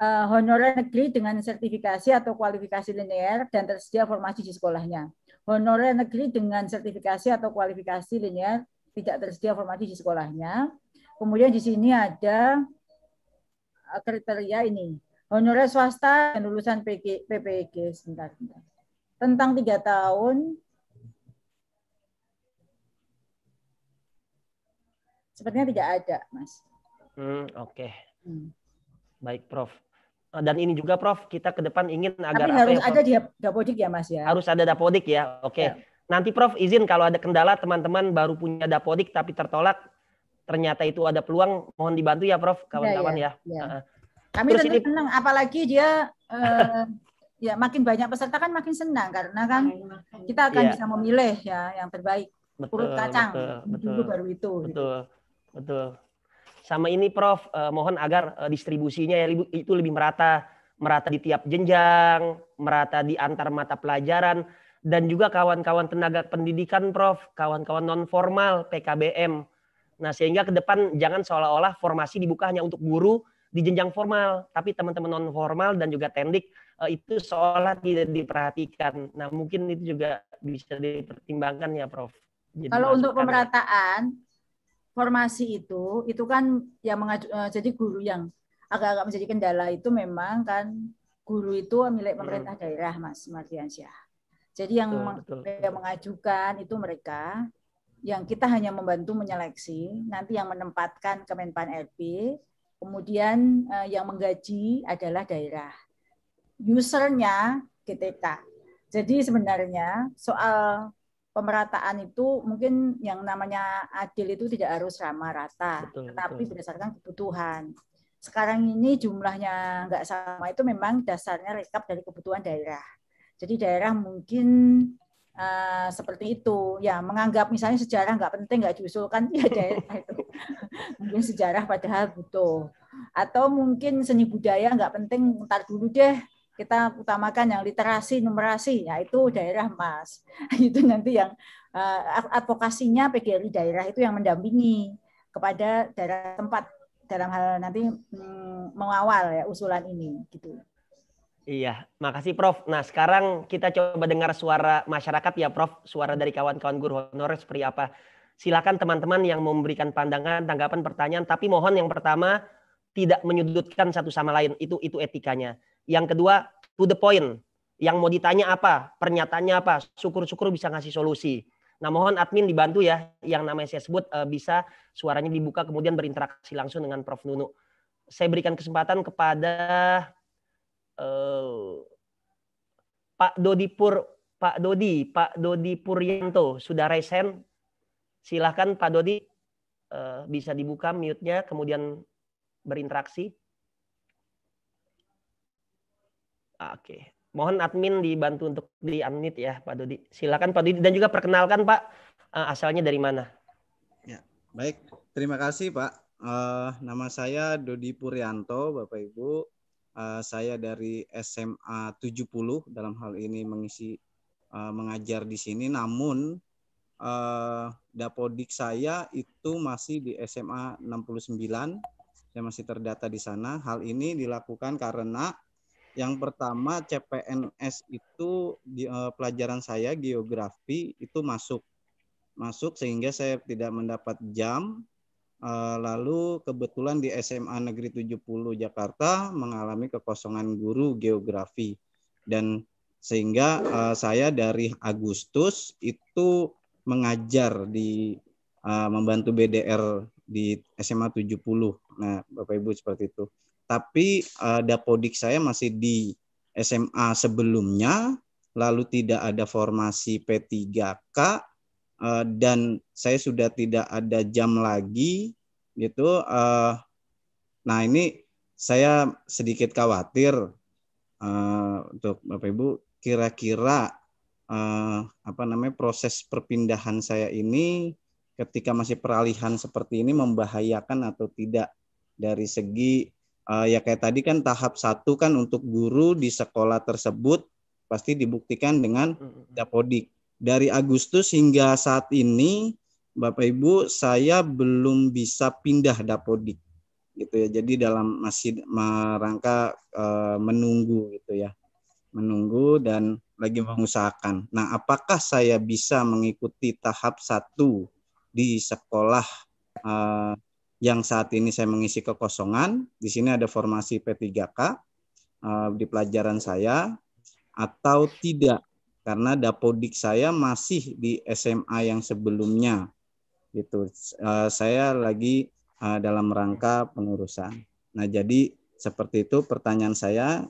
Honorer negeri dengan sertifikasi atau kualifikasi linear dan tersedia formasi di sekolahnya. Honorer negeri dengan sertifikasi atau kualifikasi linear tidak tersedia formasi di sekolahnya. Kemudian di sini ada kriteria ini. Honorer swasta dan lulusan PPG sebentar. Tentang 3 tahun sepertinya tidak ada, Mas. Oke. Baik, Prof. Dan ini juga, Prof, kita ke depan ingin agar tapi harus ada di Dapodik ya, Mas ya. Harus ada Dapodik ya. Oke. Ya. Nanti Prof izin kalau ada kendala teman-teman baru punya Dapodik tapi tertolak, ternyata itu ada peluang, mohon dibantu ya Prof, kawan-kawan ya. Kami tentu senang, apalagi dia ya makin banyak peserta kan makin senang karena kan kita akan bisa memilih ya yang terbaik. Urut kacang dulu baru itu. Betul. Sama ini Prof, mohon agar distribusinya ya itu lebih merata di tiap jenjang, merata di antar mata pelajaran, dan juga kawan-kawan tenaga pendidikan Prof, kawan-kawan non formal PKBM. Nah, sehingga ke depan jangan seolah-olah formasi dibuka hanya untuk guru di jenjang formal, tapi teman-teman non formal dan juga tendik itu seolah tidak diperhatikan. Nah, mungkin itu juga bisa dipertimbangkan ya, Prof. Jadi kalau untuk pemerataan formasi itu kan yang jadi guru yang agak-agak menjadi kendala itu memang kan guru itu milik pemerintah daerah, Mas Mardiansyah. Jadi yang mengajukan itu mereka, yang kita hanya membantu menyeleksi, nanti yang menempatkan Kemenpan RB, kemudian yang menggaji adalah daerah. Usernya GTK. Jadi sebenarnya soal pemerataan itu mungkin yang namanya adil itu tidak harus sama rata, tetapi berdasarkan kebutuhan. Sekarang ini jumlahnya nggak sama, itu memang dasarnya rekap dari kebutuhan daerah. Jadi daerah mungkin seperti itu ya, menganggap misalnya sejarah nggak penting, nggak diusulkan ya daerah itu mungkin sejarah padahal butuh, atau mungkin seni budaya nggak penting, ntar dulu deh kita utamakan yang literasi numerasi, ya itu daerah Mas. Itu nanti yang advokasinya PGRI daerah itu yang mendampingi kepada daerah tempat dalam hal nanti mengawal ya usulan ini gitu. Iya, makasih Prof. Nah, sekarang kita coba dengar suara masyarakat ya Prof, suara dari kawan-kawan guru honorer seperti apa. Silakan teman-teman yang mau memberikan pandangan, tanggapan, pertanyaan, tapi mohon yang pertama tidak menyudutkan satu sama lain, itu etikanya. Yang kedua, to the point. Yang mau ditanya apa, pernyataannya apa, syukur-syukur bisa ngasih solusi. Nah, mohon admin dibantu ya, yang namanya saya sebut bisa suaranya dibuka kemudian berinteraksi langsung dengan Prof Nunu. Saya berikan kesempatan kepada Pak Dodi Puryanto sudah raise hand. Silahkan Pak Dodi, bisa dibuka mute-nya kemudian berinteraksi. Oke, mohon admin dibantu untuk di unmute ya Pak Dodi. Silakan Pak Dodi, dan juga perkenalkan Pak, asalnya dari mana? Ya, baik. Terima kasih Pak. Nama saya Dodi Puryanto, Bapak Ibu. Saya dari SMA 70 dalam hal ini mengisi mengajar di sini, namun Dapodik saya itu masih di SMA 69. Saya masih terdata di sana. Hal ini dilakukan karena yang pertama CPNS itu di pelajaran saya geografi itu masuk sehingga saya tidak mendapat jam Lalu kebetulan di SMA Negeri 70 Jakarta mengalami kekosongan guru geografi, dan sehingga saya dari Agustus itu mengajar di membantu BDR di SMA 70. Nah, Bapak Ibu seperti itu. Tapi dapodik saya masih di SMA sebelumnya, lalu tidak ada formasi P3K, dan saya sudah tidak ada jam lagi gitu. Nah, ini saya sedikit khawatir untuk Bapak Ibu, kira-kira proses perpindahan saya ini ketika masih peralihan seperti ini membahayakan atau tidak dari segi ya kayak tadi kan tahap 1 kan untuk guru di sekolah tersebut pasti dibuktikan dengan dapodik. Dari Agustus hingga saat ini, Bapak Ibu, saya belum bisa pindah dapodik, gitu ya. Jadi dalam masih merangka menunggu, gitu ya, menunggu dan lagi mengusahakan. Nah, apakah saya bisa mengikuti tahap 1 di sekolah yang saat ini saya mengisi kekosongan? Di sini ada formasi P3K di pelajaran saya, atau tidak? Karena dapodik saya masih di SMA yang sebelumnya, gitu. Saya lagi dalam rangka pengurusan. Nah, jadi seperti itu pertanyaan saya.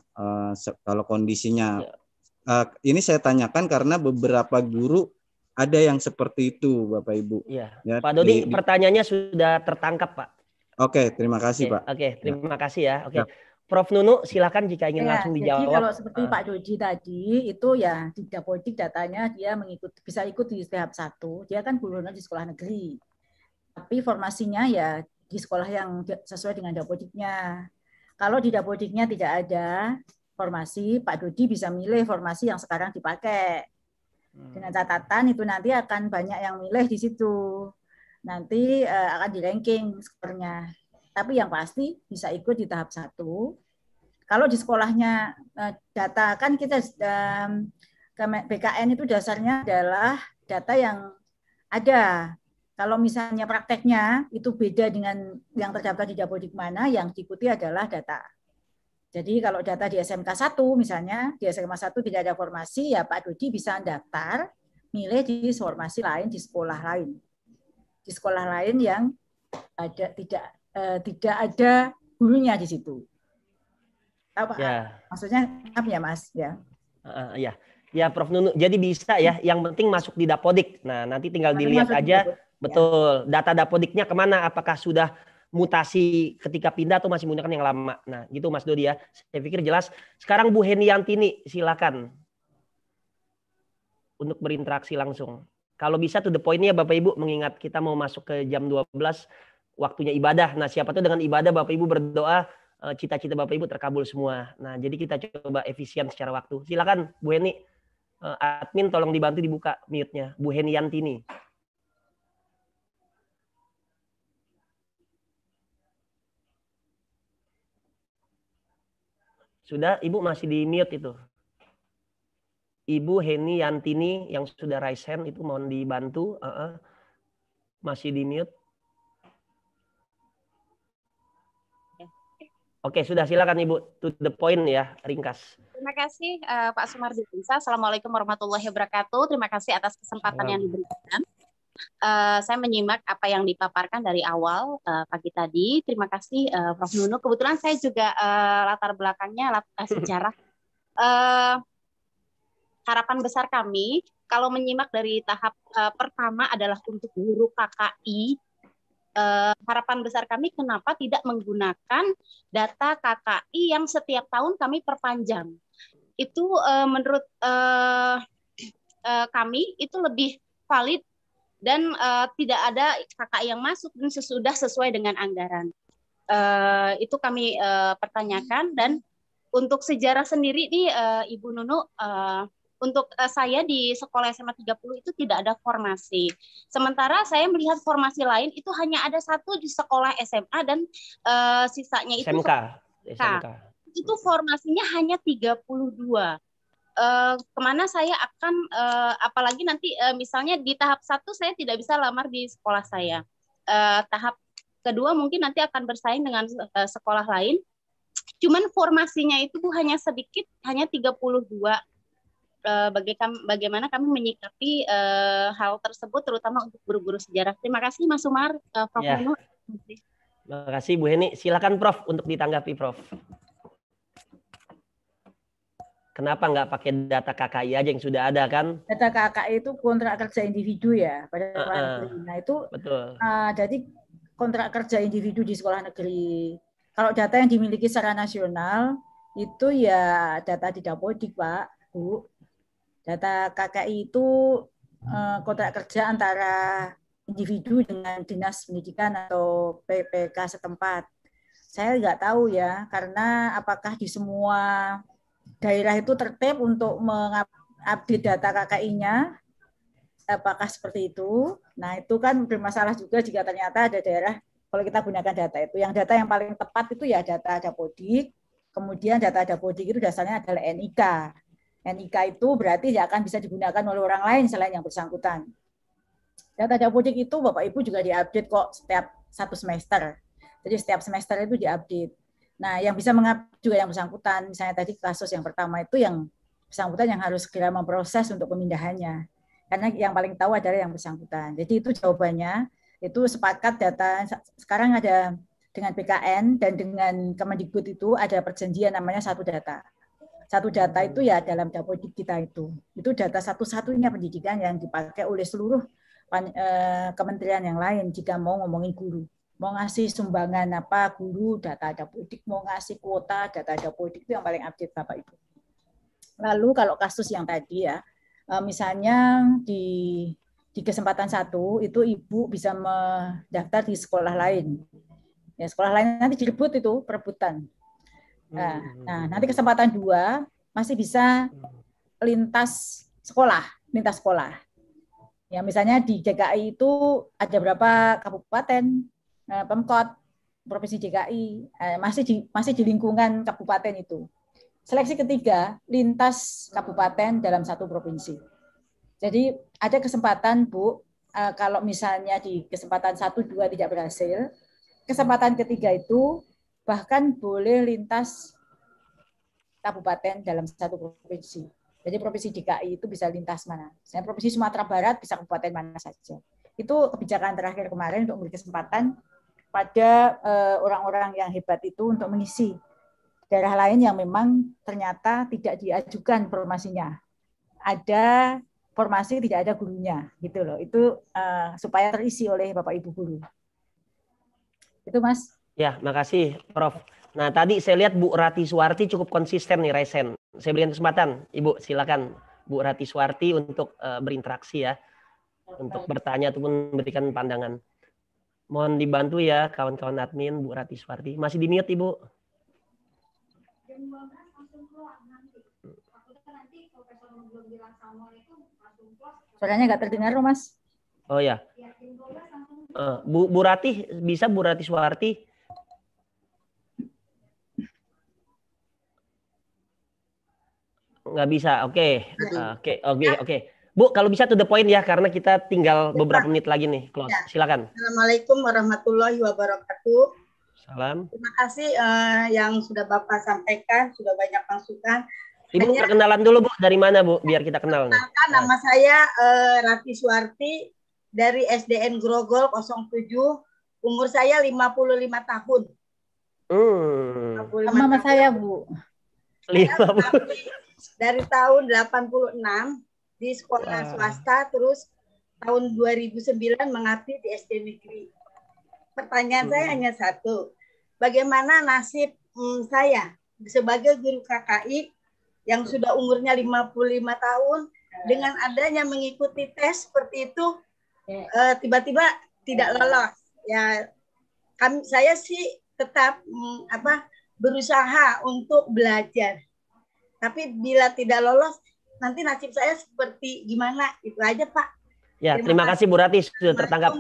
Kalau kondisinya ini saya tanyakan karena beberapa guru ada yang seperti itu, Bapak Ibu. Ya, Pak Dodi, pertanyaannya sudah tertangkap, Pak. Oke, terima kasih, Pak. Oke, terima kasih ya. Oke. Prof Nunu, silakan jika ingin langsung dijawab. Jadi kalau seperti Pak Dodi tadi, itu ya di dapodik datanya dia bisa ikut di tahap 1, dia kan gubernur di sekolah negeri. Tapi formasinya ya di sekolah yang sesuai dengan dapodiknya. Kalau di dapodiknya tidak ada formasi, Pak Dodi bisa milih formasi yang sekarang dipakai. Dengan catatan itu nanti akan banyak yang milih di situ. Nanti akan di ranking skornya. Tapi yang pasti bisa ikut di tahap 1. Kalau di sekolahnya data kan kita BKN itu dasarnya adalah data yang ada. Kalau misalnya prakteknya itu beda dengan yang terdaftar di dapodik mana, yang diikuti adalah data. Jadi kalau data di SMK 1 misalnya, di SMK 1 tidak ada formasi, ya Pak Dodi bisa daftar, milih di formasi lain, di sekolah lain. Di sekolah lain yang ada tidak ada gurunya di situ. Ya. Maksudnya apa ya, Mas? Ya. Ya, Prof Nunu. Jadi bisa ya, yang penting masuk di dapodik. Nah, nanti tinggal dilihat aja, betul, data dapodiknya kemana, apakah sudah mutasi ketika pindah atau masih menggunakan yang lama. Nah, gitu Mas Dodi ya. Saya pikir jelas. Sekarang Bu Heniantini, silakan untuk berinteraksi langsung. Kalau bisa to the point-nya Bapak Ibu, mengingat kita mau masuk ke jam 12, waktunya ibadah. Nah, siapa tahu dengan ibadah Bapak Ibu berdoa, cita-cita Bapak Ibu terkabul semua. Nah, jadi kita coba efisien secara waktu. Silakan Bu Heni. Admin tolong dibantu dibuka mute-nya. Bu Heniantini. Sudah, Ibu masih di mute itu. Ibu Heniantini yang sudah raise hand itu mohon dibantu. Masih di mute. Oke, sudah, silakan Ibu, to the point ya, ringkas. Terima kasih Pak Sumardi. Assalamualaikum warahmatullahi wabarakatuh. Terima kasih atas kesempatan yang diberikan. Saya menyimak apa yang dipaparkan dari awal pagi tadi. Terima kasih Prof Nunu. Kebetulan saya juga latar belakangnya sejarah. Harapan besar kami kalau menyimak dari tahap pertama adalah untuk guru KKI. Harapan besar kami kenapa tidak menggunakan data KKI yang setiap tahun kami perpanjang. Itu menurut kami itu lebih valid dan tidak ada KKI yang masuk dan sudah sesuai dengan anggaran. Itu kami pertanyakan. Dan untuk sejarah sendiri nih Ibu Nunu, untuk saya di sekolah SMA 30 itu tidak ada formasi. Sementara saya melihat formasi lain itu hanya ada satu di sekolah SMA dan sisanya itu SMK. Itu formasinya hanya 32. Kemana saya akan, apalagi nanti misalnya di tahap 1 saya tidak bisa lamar di sekolah saya. Tahap kedua mungkin nanti akan bersaing dengan sekolah lain. Cuman formasinya itu hanya sedikit, hanya 32. Bagaimana kami menyikapi hal tersebut, terutama untuk guru-guru sejarah. Terima kasih Mas Umar, Prof. Ya. Nunu. Terima kasih Bu Heni. Silakan Prof untuk ditanggapi Prof. Kenapa nggak pakai data KKI aja yang sudah ada kan? Data KKI itu kontrak kerja individu ya pada sekolah negeri. Nah itu betul. Jadi kontrak kerja individu di sekolah negeri. Kalau data yang dimiliki secara nasional itu ya data di Dapodik Pak, Bu. Data KKI itu kontrak kerja antara individu dengan dinas pendidikan atau PPK setempat. Saya nggak tahu ya, karena apakah di semua daerah itu tertib untuk mengupdate data KKI-nya, apakah seperti itu? Nah itu kan bermasalah juga jika ternyata ada daerah, kalau kita gunakan data itu, yang data yang paling tepat itu ya data Dapodik, kemudian data Dapodik itu dasarnya adalah NIK. NIK itu berarti ya akan bisa digunakan oleh orang lain selain yang bersangkutan. Data Dapodik itu Bapak Ibu juga diupdate kok setiap 1 semester. Jadi setiap semester itu diupdate. Nah, yang bisa mengupdate juga yang bersangkutan. Misalnya tadi kasus yang pertama itu yang bersangkutan yang harus segera memproses untuk pemindahannya. Karena yang paling tahu adalah yang bersangkutan. Jadi itu jawabannya. Itu sepakat data sekarang ada dengan BKN dan dengan Kemendikbud itu ada perjanjian namanya satu data. Satu data itu ya dalam Dapodik kita itu data satu-satunya pendidikan yang dipakai oleh seluruh kementerian yang lain jika mau ngomongin guru. Mau ngasih sumbangan apa guru, data Dapodik, mau ngasih kuota, data Dapodik itu yang paling update Bapak Ibu. Lalu kalau kasus yang tadi ya, misalnya di kesempatan 1 itu ibu bisa mendaftar di sekolah lain. Ya, sekolah lain nanti direbut itu perebutan. Nah, nanti kesempatan 2 masih bisa lintas sekolah. Ya, misalnya di DKI itu ada berapa kabupaten, Pemkot, Provinsi DKI, masih di lingkungan kabupaten itu. Seleksi ketiga, lintas kabupaten dalam satu provinsi. Jadi ada kesempatan Bu, kalau misalnya di kesempatan 1, 2 tidak berhasil, kesempatan ketiga itu bahkan boleh lintas kabupaten dalam satu provinsi. Jadi provinsi DKI itu bisa lintas mana. Misalnya provinsi Sumatera Barat bisa kabupaten mana saja. Itu kebijakan terakhir kemarin untuk memberi kesempatan pada orang-orang yang hebat itu untuk mengisi daerah lain yang memang ternyata tidak diajukan formasinya. Ada formasi tidak ada gurunya gitu loh. Itu supaya terisi oleh Bapak Ibu guru. Itu Mas. Ya, makasih Prof. Nah, tadi saya lihat Bu Rati Suwarti cukup konsisten nih resen. Saya berikan kesempatan, Ibu silakan Bu Rati Suwarti untuk berinteraksi ya, untuk bertanya ataupun memberikan pandangan. Mohon dibantu ya kawan-kawan admin Bu Rati Suwarti. Masih di mute Ibu. Suaranya nggak terdengar loh Mas. Oh ya. Bu Rati, bisa Bu Rati Suwarti? Nggak bisa, oke. Bu, kalau bisa to the point ya, karena kita tinggal beberapa menit lagi nih, close. Silakan. Assalamualaikum warahmatullahi wabarakatuh. Salam. Terima kasih yang sudah Bapak sampaikan, sudah banyak masukan. Ibu perkenalan dulu Bu, dari mana Bu, biar kita kenal nih. Nama saya Rati Suwarti dari SDN Grogol 07, umur saya 55 tahun. Sama saya Bu. 50. Dari tahun 86 di sekolah swasta, terus tahun 2009 mengabdi di SD negeri. Pertanyaan saya hanya satu, bagaimana nasib saya sebagai guru KKI yang sudah umurnya 55 tahun dengan adanya mengikuti tes seperti itu tiba-tiba tidak lolos. Ya, saya sih tetap berusaha untuk belajar. Tapi bila tidak lolos, nanti nasib saya seperti gimana? Itu aja Pak. Ya, terima kasih Bu Rati sudah tertangkap.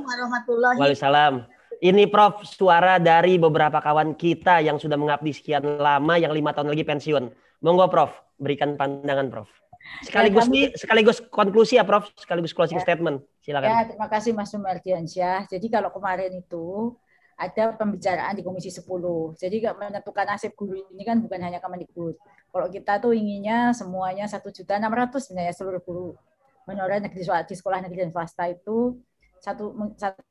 Waalaikumsalam. Ini Prof, suara dari beberapa kawan kita yang sudah mengabdi sekian lama, yang 5 tahun lagi pensiun. Monggo Prof, berikan pandangan Prof. Sekaligus konklusi ya Prof, sekaligus closing statement. Silakan. Ya, terima kasih Mas Sumardiansyah. Jadi kalau kemarin itu ada pembicaraan di Komisi 10. Jadi menentukan nasib guru ini kan bukan hanya Kemendikbud. Kalau kita tuh inginnya semuanya 1.600.000 sebenarnya seluruh guru honorer negeri di sekolah negeri dan swasta itu 1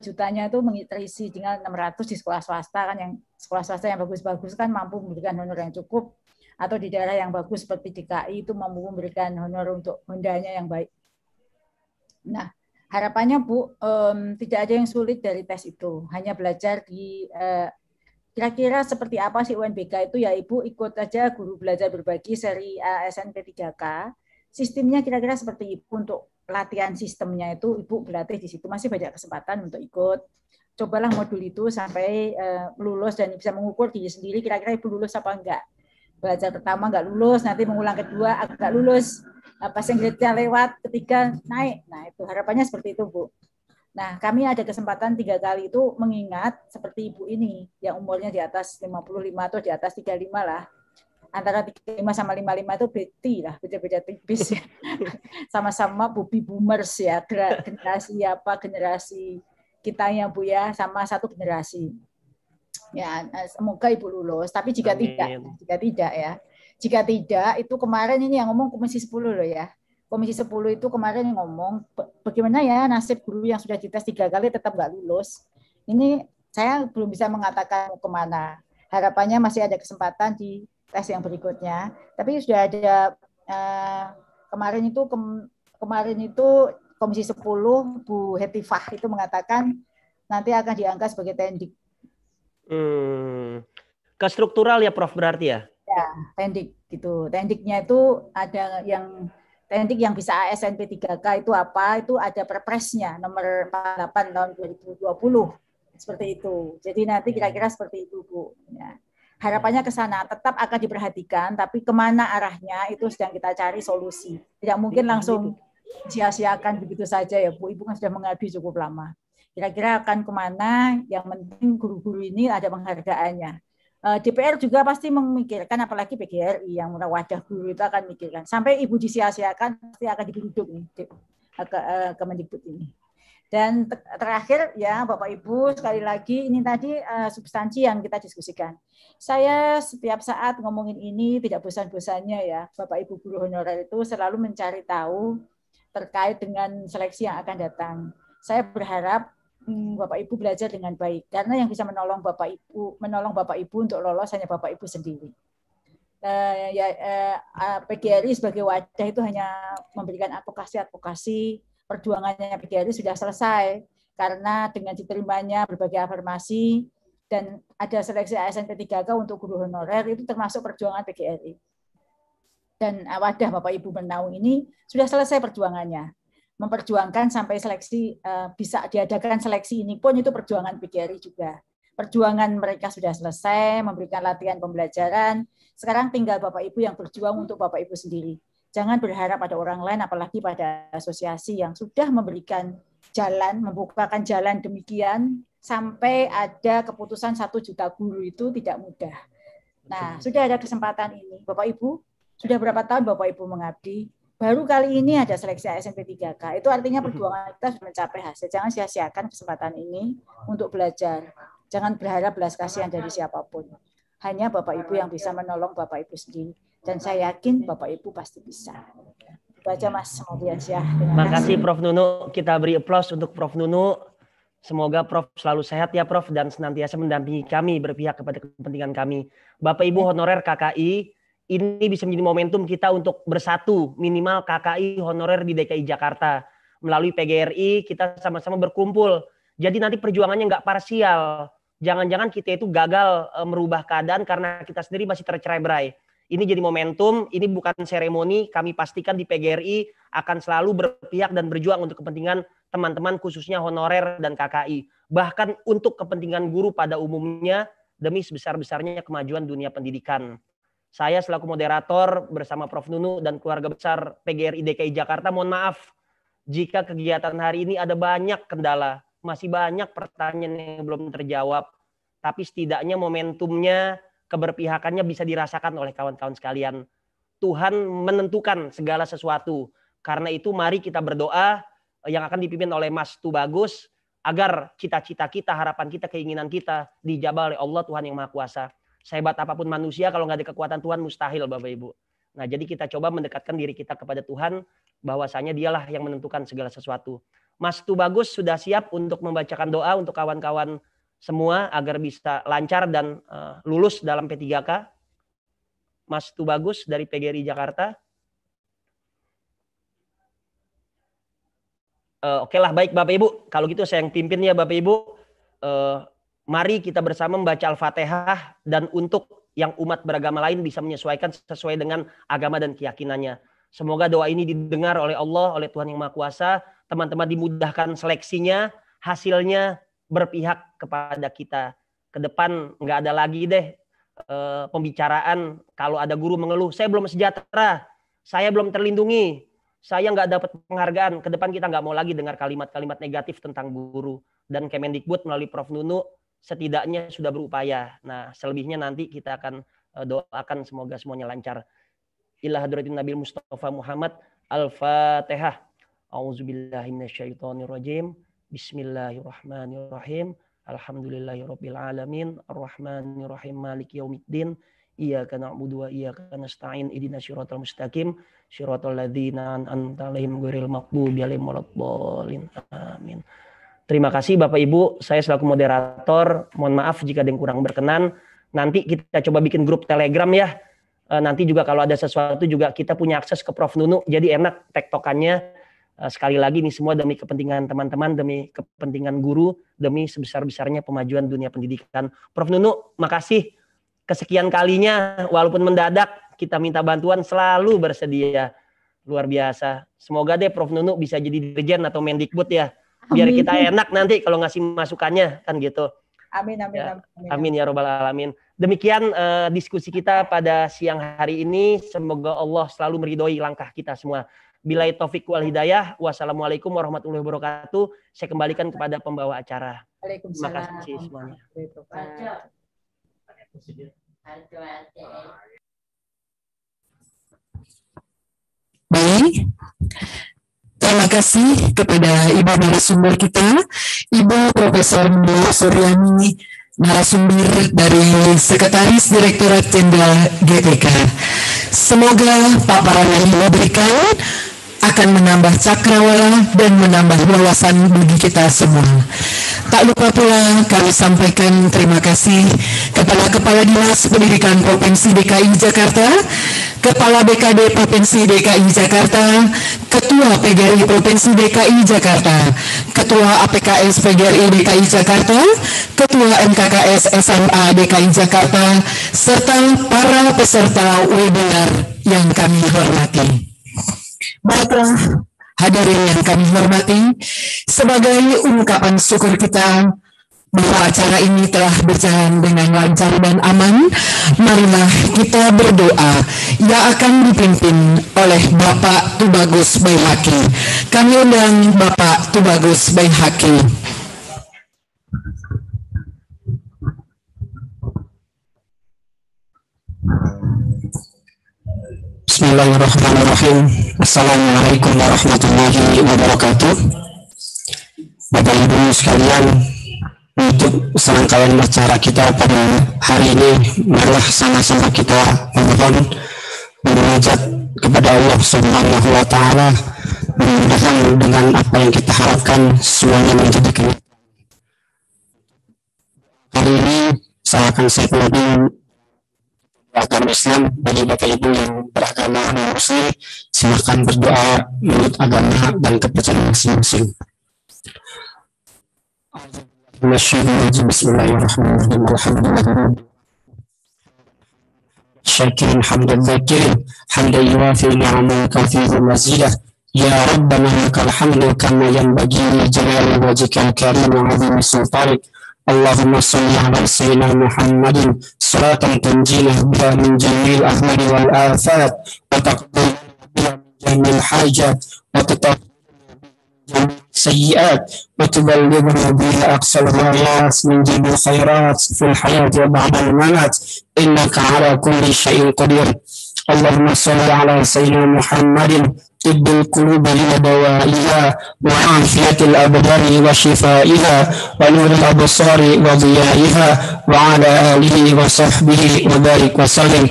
jutanya itu terisi dengan 600 di sekolah swasta kan, yang sekolah swasta yang bagus-bagus kan mampu memberikan honor yang cukup, atau di daerah yang bagus seperti DKI itu mampu memberikan honor untuk hondanya yang baik. Nah, harapannya Bu, tidak ada yang sulit dari tes itu, hanya belajar di kira-kira seperti apa sih UNBK itu ya Ibu, ikut aja Guru Belajar Berbagi seri ASNP 3K. Sistemnya kira-kira seperti Ibu, untuk latihan sistemnya itu Ibu berlatih di situ, masih banyak kesempatan untuk ikut. Cobalah modul itu sampai lulus dan bisa mengukur diri sendiri kira-kira Ibu lulus apa enggak. Belajar pertama enggak lulus, nanti mengulang kedua agak lulus. Pas yang grade-nya lewat, ketiga naik. Nah, itu harapannya seperti itu, Bu. Nah, kami ada kesempatan 3 kali itu mengingat seperti Ibu ini, yang umurnya di atas 55 atau di atas 35 lah. Antara 35 sama 55 itu beti lah, beda-beda tipis ya. Sama-sama baby boomers ya, generasi kitanya Bu ya, sama satu generasi. Ya, semoga Ibu lulus, tapi jika tidak ya. Jika tidak, itu kemarin ini yang ngomong Komisi 10 loh ya. Komisi 10 itu kemarin ngomong, bagaimana ya nasib guru yang sudah dites 3 kali tetap nggak lulus. Ini saya belum bisa mengatakan mau kemana. Harapannya masih ada kesempatan di tes yang berikutnya. Tapi sudah ada kemarin itu Komisi 10 Bu Hetifah itu mengatakan nanti akan diangkat sebagai tendik. Ke struktural ya Prof berarti ya? Ya, tendik gitu. Tendiknya itu ada yang tendik yang bisa ASNP 3K itu apa? Itu ada perpresnya nomor 48 tahun 2020. Seperti itu. Jadi nanti kira-kira seperti itu, Bu. Ya. Harapannya ke sana, tetap akan diperhatikan, tapi kemana arahnya itu sedang kita cari solusi. Tidak mungkin langsung sia-siakan begitu saja ya, Bu. Ibu kan sudah mengabdi cukup lama. Kira-kira akan kemana, yang penting guru-guru ini ada penghargaannya. DPR juga pasti memikirkan, apalagi PGRI yang wadah guru itu akan memikirkan. Sampai Ibu disia-siakan, pasti akan digeruduk nih ke Mendikbud ini. Dan terakhir ya Bapak Ibu, sekali lagi ini tadi substansi yang kita diskusikan. Saya setiap saat ngomongin ini tidak bosan-bosannya ya, Bapak Ibu guru honorer itu selalu mencari tahu terkait dengan seleksi yang akan datang. Saya berharap Bapak Ibu belajar dengan baik, karena yang bisa menolong Bapak Ibu untuk lolos hanya Bapak Ibu sendiri. PGRI sebagai wadah itu hanya memberikan advokasi, perjuangannya PGRI sudah selesai karena dengan diterimanya berbagai afirmasi dan ada seleksi ASNP 3K untuk guru honorer, itu termasuk perjuangan PGRI. Dan wadah Bapak Ibu Menaung ini sudah selesai perjuangannya. Memperjuangkan sampai seleksi bisa diadakan seleksi ini pun itu perjuangan PGRI juga. Perjuangan mereka sudah selesai, memberikan latihan pembelajaran. Sekarang tinggal Bapak Ibu yang berjuang untuk Bapak Ibu sendiri. Jangan berharap pada orang lain, apalagi pada asosiasi yang sudah memberikan jalan, membukakan jalan demikian sampai ada keputusan 1 juta guru itu tidak mudah. Nah, sudah ada kesempatan ini. Bapak Ibu, sudah berapa tahun Bapak Ibu mengabdi? Baru kali ini ada seleksi ASNP 3K. Itu artinya perjuangan kita sudah mencapai hasil. Jangan sia-siakan kesempatan ini untuk belajar. Jangan berharap belas kasihan dari siapapun. Hanya Bapak Ibu yang bisa menolong Bapak Ibu sendiri. Dan saya yakin Bapak Ibu pasti bisa. Itu aja Mas Mobiansyah. Terima kasih Prof Nunu. Kita beri aplaus untuk Prof Nunu. Semoga Prof selalu sehat ya Prof dan senantiasa mendampingi kami, berpihak kepada kepentingan kami. Bapak Ibu honorer KKI, ini bisa menjadi momentum kita untuk bersatu, minimal KKI honorer di DKI Jakarta. Melalui PGRI kita sama-sama berkumpul. Jadi nanti perjuangannya nggak parsial. Jangan-jangan kita itu gagal merubah keadaan karena kita sendiri masih tercerai-berai. Ini jadi momentum, ini bukan seremoni. Kami pastikan di PGRI akan selalu berpihak dan berjuang untuk kepentingan teman-teman khususnya honorer dan KKI. Bahkan untuk kepentingan guru pada umumnya demi sebesar-besarnya kemajuan dunia pendidikan. Saya selaku moderator bersama Prof Nunu dan keluarga besar PGRI DKI Jakarta, mohon maaf jika kegiatan hari ini ada banyak kendala, masih banyak pertanyaan yang belum terjawab, tapi setidaknya momentumnya, keberpihakannya bisa dirasakan oleh kawan-kawan sekalian. Tuhan menentukan segala sesuatu. Karena itu mari kita berdoa yang akan dipimpin oleh Mas Tubagus. agar cita-cita kita, harapan kita, keinginan kita dijabah oleh Allah Tuhan yang Maha Kuasa. Sehebat apapun manusia, kalau nggak ada kekuatan Tuhan mustahil, Bapak Ibu. Nah, jadi kita coba mendekatkan diri kita kepada Tuhan, bahwasanya dialah yang menentukan segala sesuatu. Mas Tubagus sudah siap untuk membacakan doa untuk kawan-kawan semua agar bisa lancar dan lulus dalam P3K. Mas Tubagus dari PGRI Jakarta. Oke lah, baik Bapak Ibu. Kalau gitu saya yang pimpin ya Bapak Ibu. Mari kita bersama membaca Al-Fatihah, dan untuk yang umat beragama lain bisa menyesuaikan sesuai dengan agama dan keyakinannya. Semoga doa ini didengar oleh Allah, oleh Tuhan yang Maha Kuasa. Teman-teman dimudahkan seleksinya, hasilnya berpihak kepada kita. Ke depan nggak ada lagi deh pembicaraan kalau ada guru mengeluh, saya belum sejahtera, saya belum terlindungi, saya nggak dapat penghargaan. Ke depan kita nggak mau lagi dengar kalimat-kalimat negatif tentang guru. Dan Kemendikbud melalui Prof. Nunu setidaknya sudah berupaya. Nah, selebihnya nanti kita akan doakan semoga semuanya lancar. Ila hadratin Nabil Mustafa Muhammad. Al-Fatihah. A'udzubillahi minasyaitonirrajim. Bismillahirrahmanirrahim. Alhamdulillahirabbil alamin. Arrahmanirrahim. Maliki yaumiddin. Iyyaka na'budu wa iyyaka nasta'in. Ihdinas siratal mustaqim. Shiratal ladzina an'amta 'alaihim ghairil maghdubi 'alaihim waladdallin. Amin. Terima kasih Bapak Ibu, saya selaku moderator, mohon maaf jika ada yang kurang berkenan. Nanti kita coba bikin grup Telegram ya. Nanti juga kalau ada sesuatu juga kita punya akses ke Prof. Nunu, jadi enak tektokannya. Sekali lagi ini semua demi kepentingan teman-teman, demi kepentingan guru, demi sebesar-besarnya pemajuan dunia pendidikan. Prof. Nunu, makasih kesekian kalinya, walaupun mendadak, kita minta bantuan selalu bersedia. Luar biasa. Semoga deh Prof. Nunu bisa jadi dirjen atau Mendikbud ya. Biar amin. Kita enak nanti kalau ngasih masukannya kan gitu. Amin, amin, ya. Amin. Amin ya robbal alamin. Demikian diskusi kita pada siang hari ini. Semoga Allah selalu meridhoi langkah kita semua. Billahi taufiq wal hidayah. Wassalamualaikum warahmatullahi wabarakatuh. Saya kembalikan kepada pembawa acara. Terima kasih semuanya. Baik, terima kasih kepada Ibu narasumber kita, Ibu Profesor Nur Suryani, narasumber dari Sekretaris Direktorat Jenderal GTK. Semoga paparan yang diberikan akan menambah cakrawala dan menambah wawasan bagi kita semua. Tak lupa pula kami sampaikan terima kasih kepada Kepala Dinas Pendidikan Provinsi DKI Jakarta, Kepala BKD Provinsi DKI Jakarta, Ketua PGRI Provinsi DKI Jakarta, Ketua APKS PGRI DKI Jakarta, Ketua MKKS SMA DKI Jakarta, serta para peserta webinar yang kami hormati. Baiklah, hadirin yang kami hormati, sebagai ungkapan syukur kita bahwa acara ini telah berjalan dengan lancar dan aman, marilah kita berdoa yang akan dipimpin oleh Bapak Tubagus Baihaqi. Kami undang Bapak Tubagus Baihaqi. Bismillahirrahmanirrahim. Assalamualaikum warahmatullahi wabarakatuh. Bapak Ibu sekalian, untuk serangkaian acara kita pada hari ini, marilah sama-sama kita memohon memunajat kepada Allah Subhanahu wa Ta'ala, mudah-mudahan dengan apa yang kita harapkan semuanya menjadi kenyataan. Hari ini saya akan sampaikan agama Islam bagi Bapak Ibu yang beragama non-Muslim, silakan berdoa menurut agama dan kepercayaan masing-masing. Bismillahirrahmanirrahim. Alhamdulillah. Syakirin hamdan zakirin hamdan yuwafi ni'aman katsiran mazidah. Ya Rabbana lakal hamdu kama yanbaghi li jalali wajhikal karim wa 'azimi sultanik. Allahumma salli ala sayyidina Muhammadin salatan tanjina biha min jamil ahmadi wal afat wa taqdim biha min jamil hajat wa tatahhir sayyiat wa tuballighuna biha aqsal ghayat min jamil khairat fil hayat wa ba'da al-mamat innaka ala kulli syai'in qadir. Allahumma salli ala sayyidina Muhammadin طب القلوب ودوائها وعافية الأبدان وشفائها ونور الأبصار وضيائها وعلى آله وصحبه وبارك وسلم.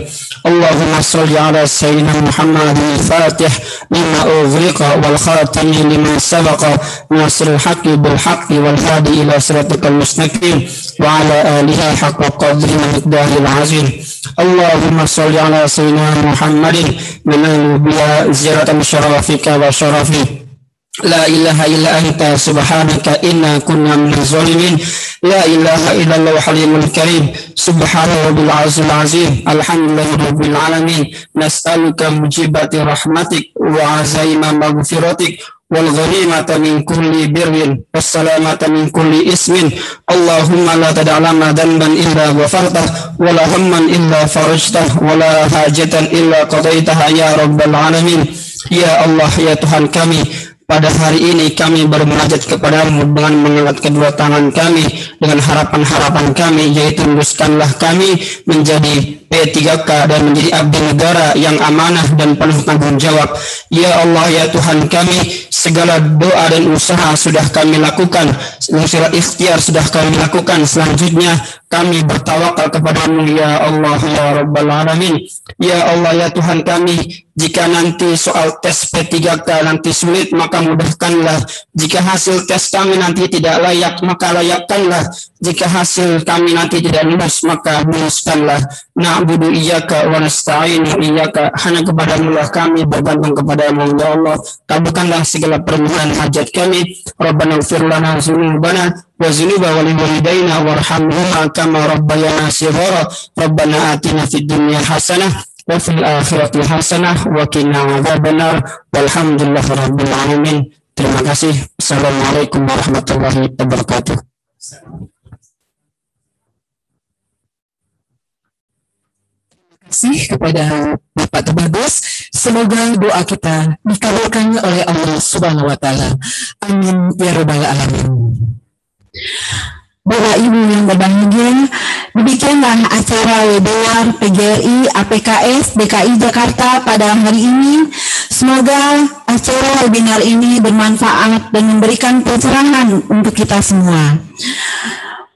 اللهم صل على سيدنا محمد الفاتح لما أغلق والخاتم لما سبق ناصر الحق بالحق والهادي إلى صراطك المستقيم وعلى آله حق قدر ومقداره العظيم. اللهم صل على سيدنا محمد من بها زيارة شرفك وشرفي لا إله إلا أنت سبحانك إنا كنا من الظالمين. لا إله إلا الله الحليم الكريم سبحان رب العرش العظيم الحمد لله رب العالمين. نسألك موجبات رحمتك وعزائم مغفرتك والغنيمة من كل بر والسلامة من كل اسم. اللهم لا تدع لنا ذنبا إلا غفرته ولا هما إلا فرجته ولا حاجة إلا قضيتها يا رب العالمين. Ya Allah, ya Tuhan kami, pada hari ini kami bermunajat kepadamu dengan mengangkat kedua tangan kami dengan harapan-harapan kami, yaitu luruskanlah kami menjadi P3K dan menjadi abdi negara yang amanah dan penuh tanggung jawab. Ya Allah, ya Tuhan kami, segala doa dan usaha sudah kami lakukan, segala ikhtiar sudah kami lakukan. Selanjutnya kami bertawakal kepadamu ya Allah ya Rabbal Alamin. Ya Allah, ya Tuhan kami, jika nanti soal tes P3K nanti sulit, maka mudahkanlah. Jika hasil tes kami nanti tidak layak, maka layakkanlah. Jika hasil kami nanti tidak lulus, maka luluskanlah. Na'budu iyyaka wa nasta'inu iyyaka, hanya kepadamu lah kami bergantung kepadamu ya Allah. Kabulkanlah segala permohonan hajat kami. Rabbana ighfir lana dzunubana wa dzunuba waliwalidayna warhamhuma kama rabbayana shighara. Rabbana atina fid dunya hasanah wa fil akhirati hasanah wa qina adzabannar. Walhamdulillahi rabbil alamin. Terima kasih. Assalamualaikum warahmatullahi wabarakatuh. Kasih kepada Bapak Terbagus, semoga doa kita dikabulkan oleh Allah Subhanahu wa Ta'ala. Amin ya rabbal alamin. Bapak Ibu yang berbahagia, demikianlah acara webinar PGRI APKS DKI Jakarta pada hari ini. Semoga acara webinar ini bermanfaat dan memberikan pencerahan untuk kita semua.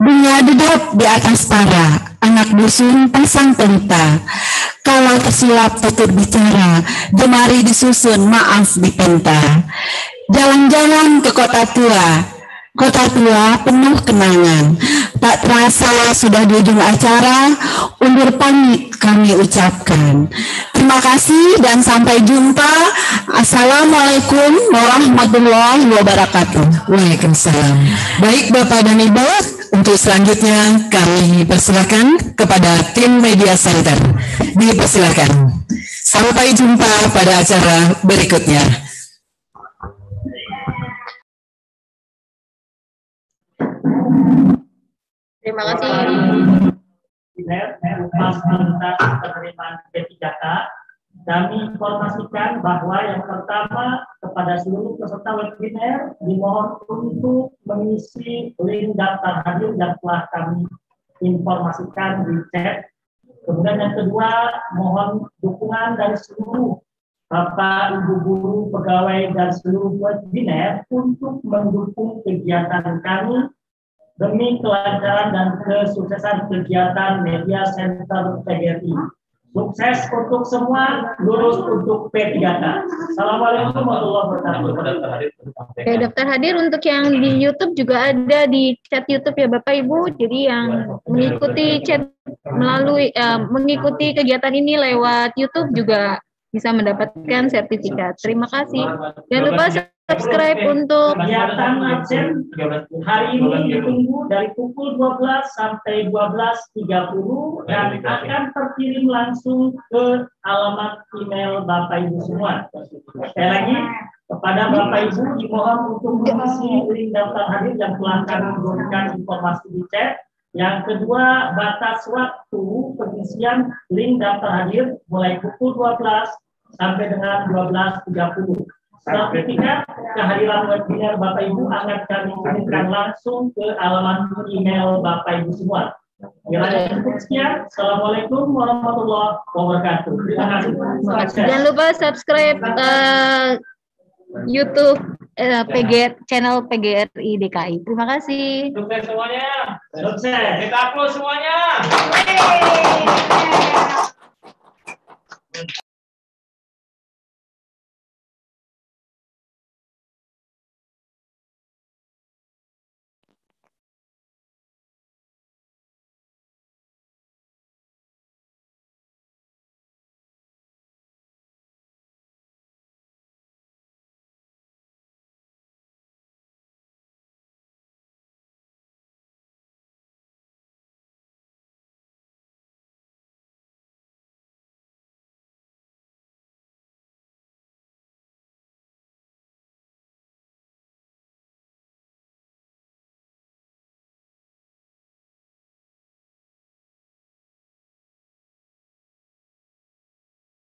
Bunga dedap di atas para, anak dusun pasang pelita. Kalau tersilap tutur bicara, jemari disusun maaf dipenta. Jalan-jalan ke kota tua penuh kenangan. Tak terasa sudah di ujung acara, undur pamit kami ucapkan. Terima kasih dan sampai jumpa. Assalamualaikum warahmatullahi wabarakatuh. Waalaikumsalam. Baik Bapak dan Ibu, untuk selanjutnya kami persilakan kepada tim Media Center. Dipersilakan. Sampai jumpa pada acara berikutnya. Terima kasih. Mas tentang penerimaan P3K, kami informasikan bahwa yang pertama kepada seluruh peserta webinar dimohon untuk mengisi link daftar hadir yang telah kami informasikan di chat. Kemudian yang kedua, mohon dukungan dari seluruh Bapak, Ibu guru, pegawai dan seluruh webinar untuk mendukung kegiatan kami demi kelancaran dan kesuksesan kegiatan Media Center PGRI. Sukses untuk semua, lulus untuk P3K. Assalamualaikum warahmatullahi wabarakatuh. Oke, daftar hadir untuk yang di YouTube juga ada di chat YouTube ya Bapak Ibu. Jadi yang mengikuti chat melalui mengikuti kegiatan ini lewat YouTube juga bisa mendapatkan sertifikat. Terima kasih. Jangan lupa subscribe untuk kegiatan absen hari ini ditunggu dari pukul 12 sampai 12.30 dan akan terkirim langsung ke alamat email Bapak Ibu semua. Sekali lagi kepada Bapak Ibu dimohon untuk mengisi link daftar hadir yang telah kami berikan informasi di chat. Yang kedua, batas waktu pengisian link daftar hadir mulai pukul 12 sampai dengan 12.30. Sertifikat kehadiran webinar Bapak Ibu akan kami kirimkan langsung ke alamat email Bapak Ibu semua. Kiranya cukup sekian. Assalamualaikum warahmatullahi wabarakatuh. Terima kasih. Jangan lupa subscribe YouTube channel PGRI DKI. Terima kasih. Sukses semuanya. Sukses. Kita upload semuanya.